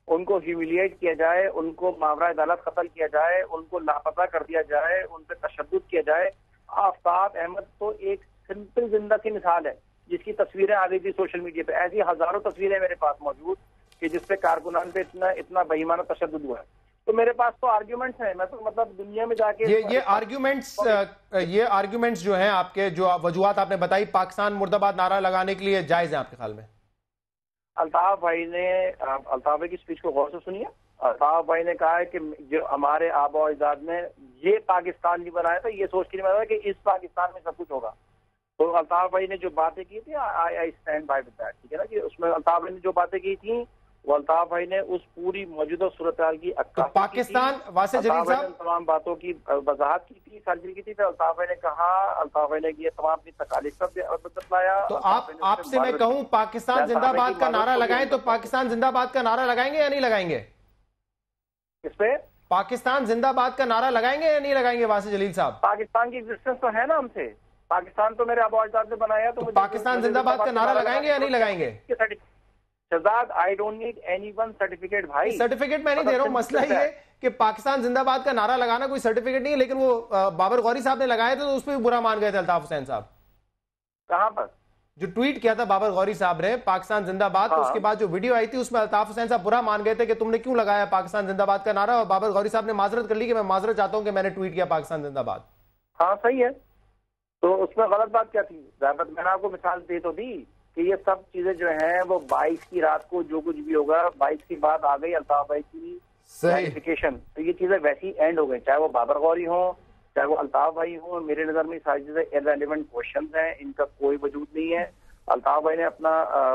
उनको ह्यूमिलिएट किया जाए, उनको मावरा अदालत कत्ल किया जाए, उनको लापता कर दिया जाए, उन पर तशद्दुद किया जाए। आफ्ताब अहमद तो एक सिंपल जिंदा की मिसाल है जिसकी तस्वीरें आ गई थी सोशल मीडिया पे। ऐसी हजारों तस्वीरें मेरे पास मौजूद कि जिसपे कारकुनान पे इतना बेईमाना तशद्दुद हुआ है। तो मेरे पास तो आर्ग्यूमेंट्स हैं, मैं तो मतलब दुनिया में जाके ये आर्ग्यूमेंट्स जो हैं आपके, जो वजूहात आपने बताई, पाकिस्तान मुर्दाबाद नारा लगाने के लिए जायज है आपके ख्याल में? अल्ताफ भाई की स्पीच को गौर से सुनिए। अल्ताफ भाई ने कहा है कि जो हमारे आबा अजदाद ने ये पाकिस्तान नहीं बनाया था, ये सोच के नहीं बनाया कि इस पाकिस्तान में सब कुछ होगा। तो अल्ताफ भाई ने जो बातें की थी, I stand by with that, ठीक है ना, कि उसमें अल्ताफ भाई ने जो बातें की थी वो अल्ताफ भाई ने उस पूरी मौजूदा सूरत हाल की पाकिस्तान, वासिफ जलील साहब, तमाम बातों की वजाहत की थी, सर्जरी की थी। फिर अल्ताफ भाई ने कहा, अल्ताफ भाई ने ये तमाम अपनी तकालीफ सब बतलाया। तो आपसे मैं कहूं पाकिस्तान जिंदाबाद का नारा लगाएं, तो पाकिस्तान जिंदाबाद का नारा लगाएंगे या नहीं लगाएंगे? इस पे पाकिस्तान जिंदाबाद का नारा लगाएंगे या नहीं लगाएंगे वासिफ जलील साहब? पाकिस्तान की एग्जिस्टेंस तो है ना हमसे, पाकिस्तान तो मेरे आबा अजदाद ने बनाया, तो पाकिस्तान जिंदाबाद का नारा लगाएंगे या नहीं लगाएंगे? Shahzad, I don't need anyone certificate. भाई सर्टिफिकेट मैं नहीं दे रहा हूं, मसला ये है कि पाकिस्तान जिंदाबाद का नारा लगाना कोई सर्टिफिकेट नहीं है, लेकिन वो बाबर गौरी साहब ने लगाए थे तो उस पर भी बुरा मान गए थे अल्ताफ हुसैन साहब। कहां पर? जो ट्वीट किया था बाबर गौरी साहब ने, पाकिस्तान जिंदाबाद, तो उसके बाद जो वीडियो आई थी उसमें अल्ताफ हुसैन साहब बुरा मान गए थे कि तुमने क्यों लगाया पाकिस्तान जिंदाबाद का नारा, और बाबर गौरी साहब ने माजरत कर ली कि मैं माजरत चाहता हूं कि मैंने ट्वीट किया पाकिस्तान जिंदाबाद। हाँ सही है, तो उसमें गलत बात क्या थी? मैंने आपको मिसाल दे तो दी कि ये सब चीजें जो हैं वो 22 की रात को जो कुछ भी होगा, 22 की बात आ गई अल्ताफ भाई की क्लैरिफिकेशन, तो ये चीजें वैसी एंड हो गई, चाहे वो बाबर गौरी हो, चाहे वो अल्ताफ भाई हो। मेरे नजर में सारी चीजें इररिलेवेंट क्वेश्चंस हैं, इनका कोई वजूद नहीं है। अल्ताफ भाई ने अपना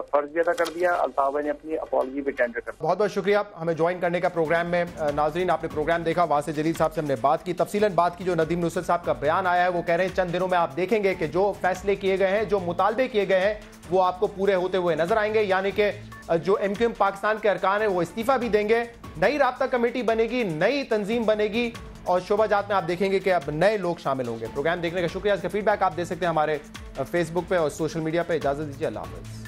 फर्ज भी अदा कर दिया, अल्ताफ भाई ने अपनी अपॉलजी भी टेंडर कर दिया। बहुत बहुत शुक्रिया हमें ज्वाइन करने का प्रोग्राम में। नाजरीन, आपने प्रोग्राम देखा, वासिफ जलील साहब से हमने बात की, तफसीलन बात की। जो नदीम नुसरत साहब का बयान आया है वो कह रहे हैं चंद दिनों में आप देखेंगे कि जो फैसले किए गए हैं, जो मुतालबे किए गए हैं, वो आपको पूरे होते हुए नजर आएंगे। यानी कि जो एमक्यूएम पाकिस्तान के अरकान है वो इस्तीफा भी देंगे, नई राब्ता कमेटी बनेगी, नई तंजीम बनेगी, और शोबाजात में आप देखेंगे कि अब नए लोग शामिल होंगे। प्रोग्राम देखने का शुक्रिया। इसका फीडबैक आप दे सकते हैं हमारे फेसबुक पे और सोशल मीडिया पे। इजाजत दीजिए, अल्लाह हाफ़िज़।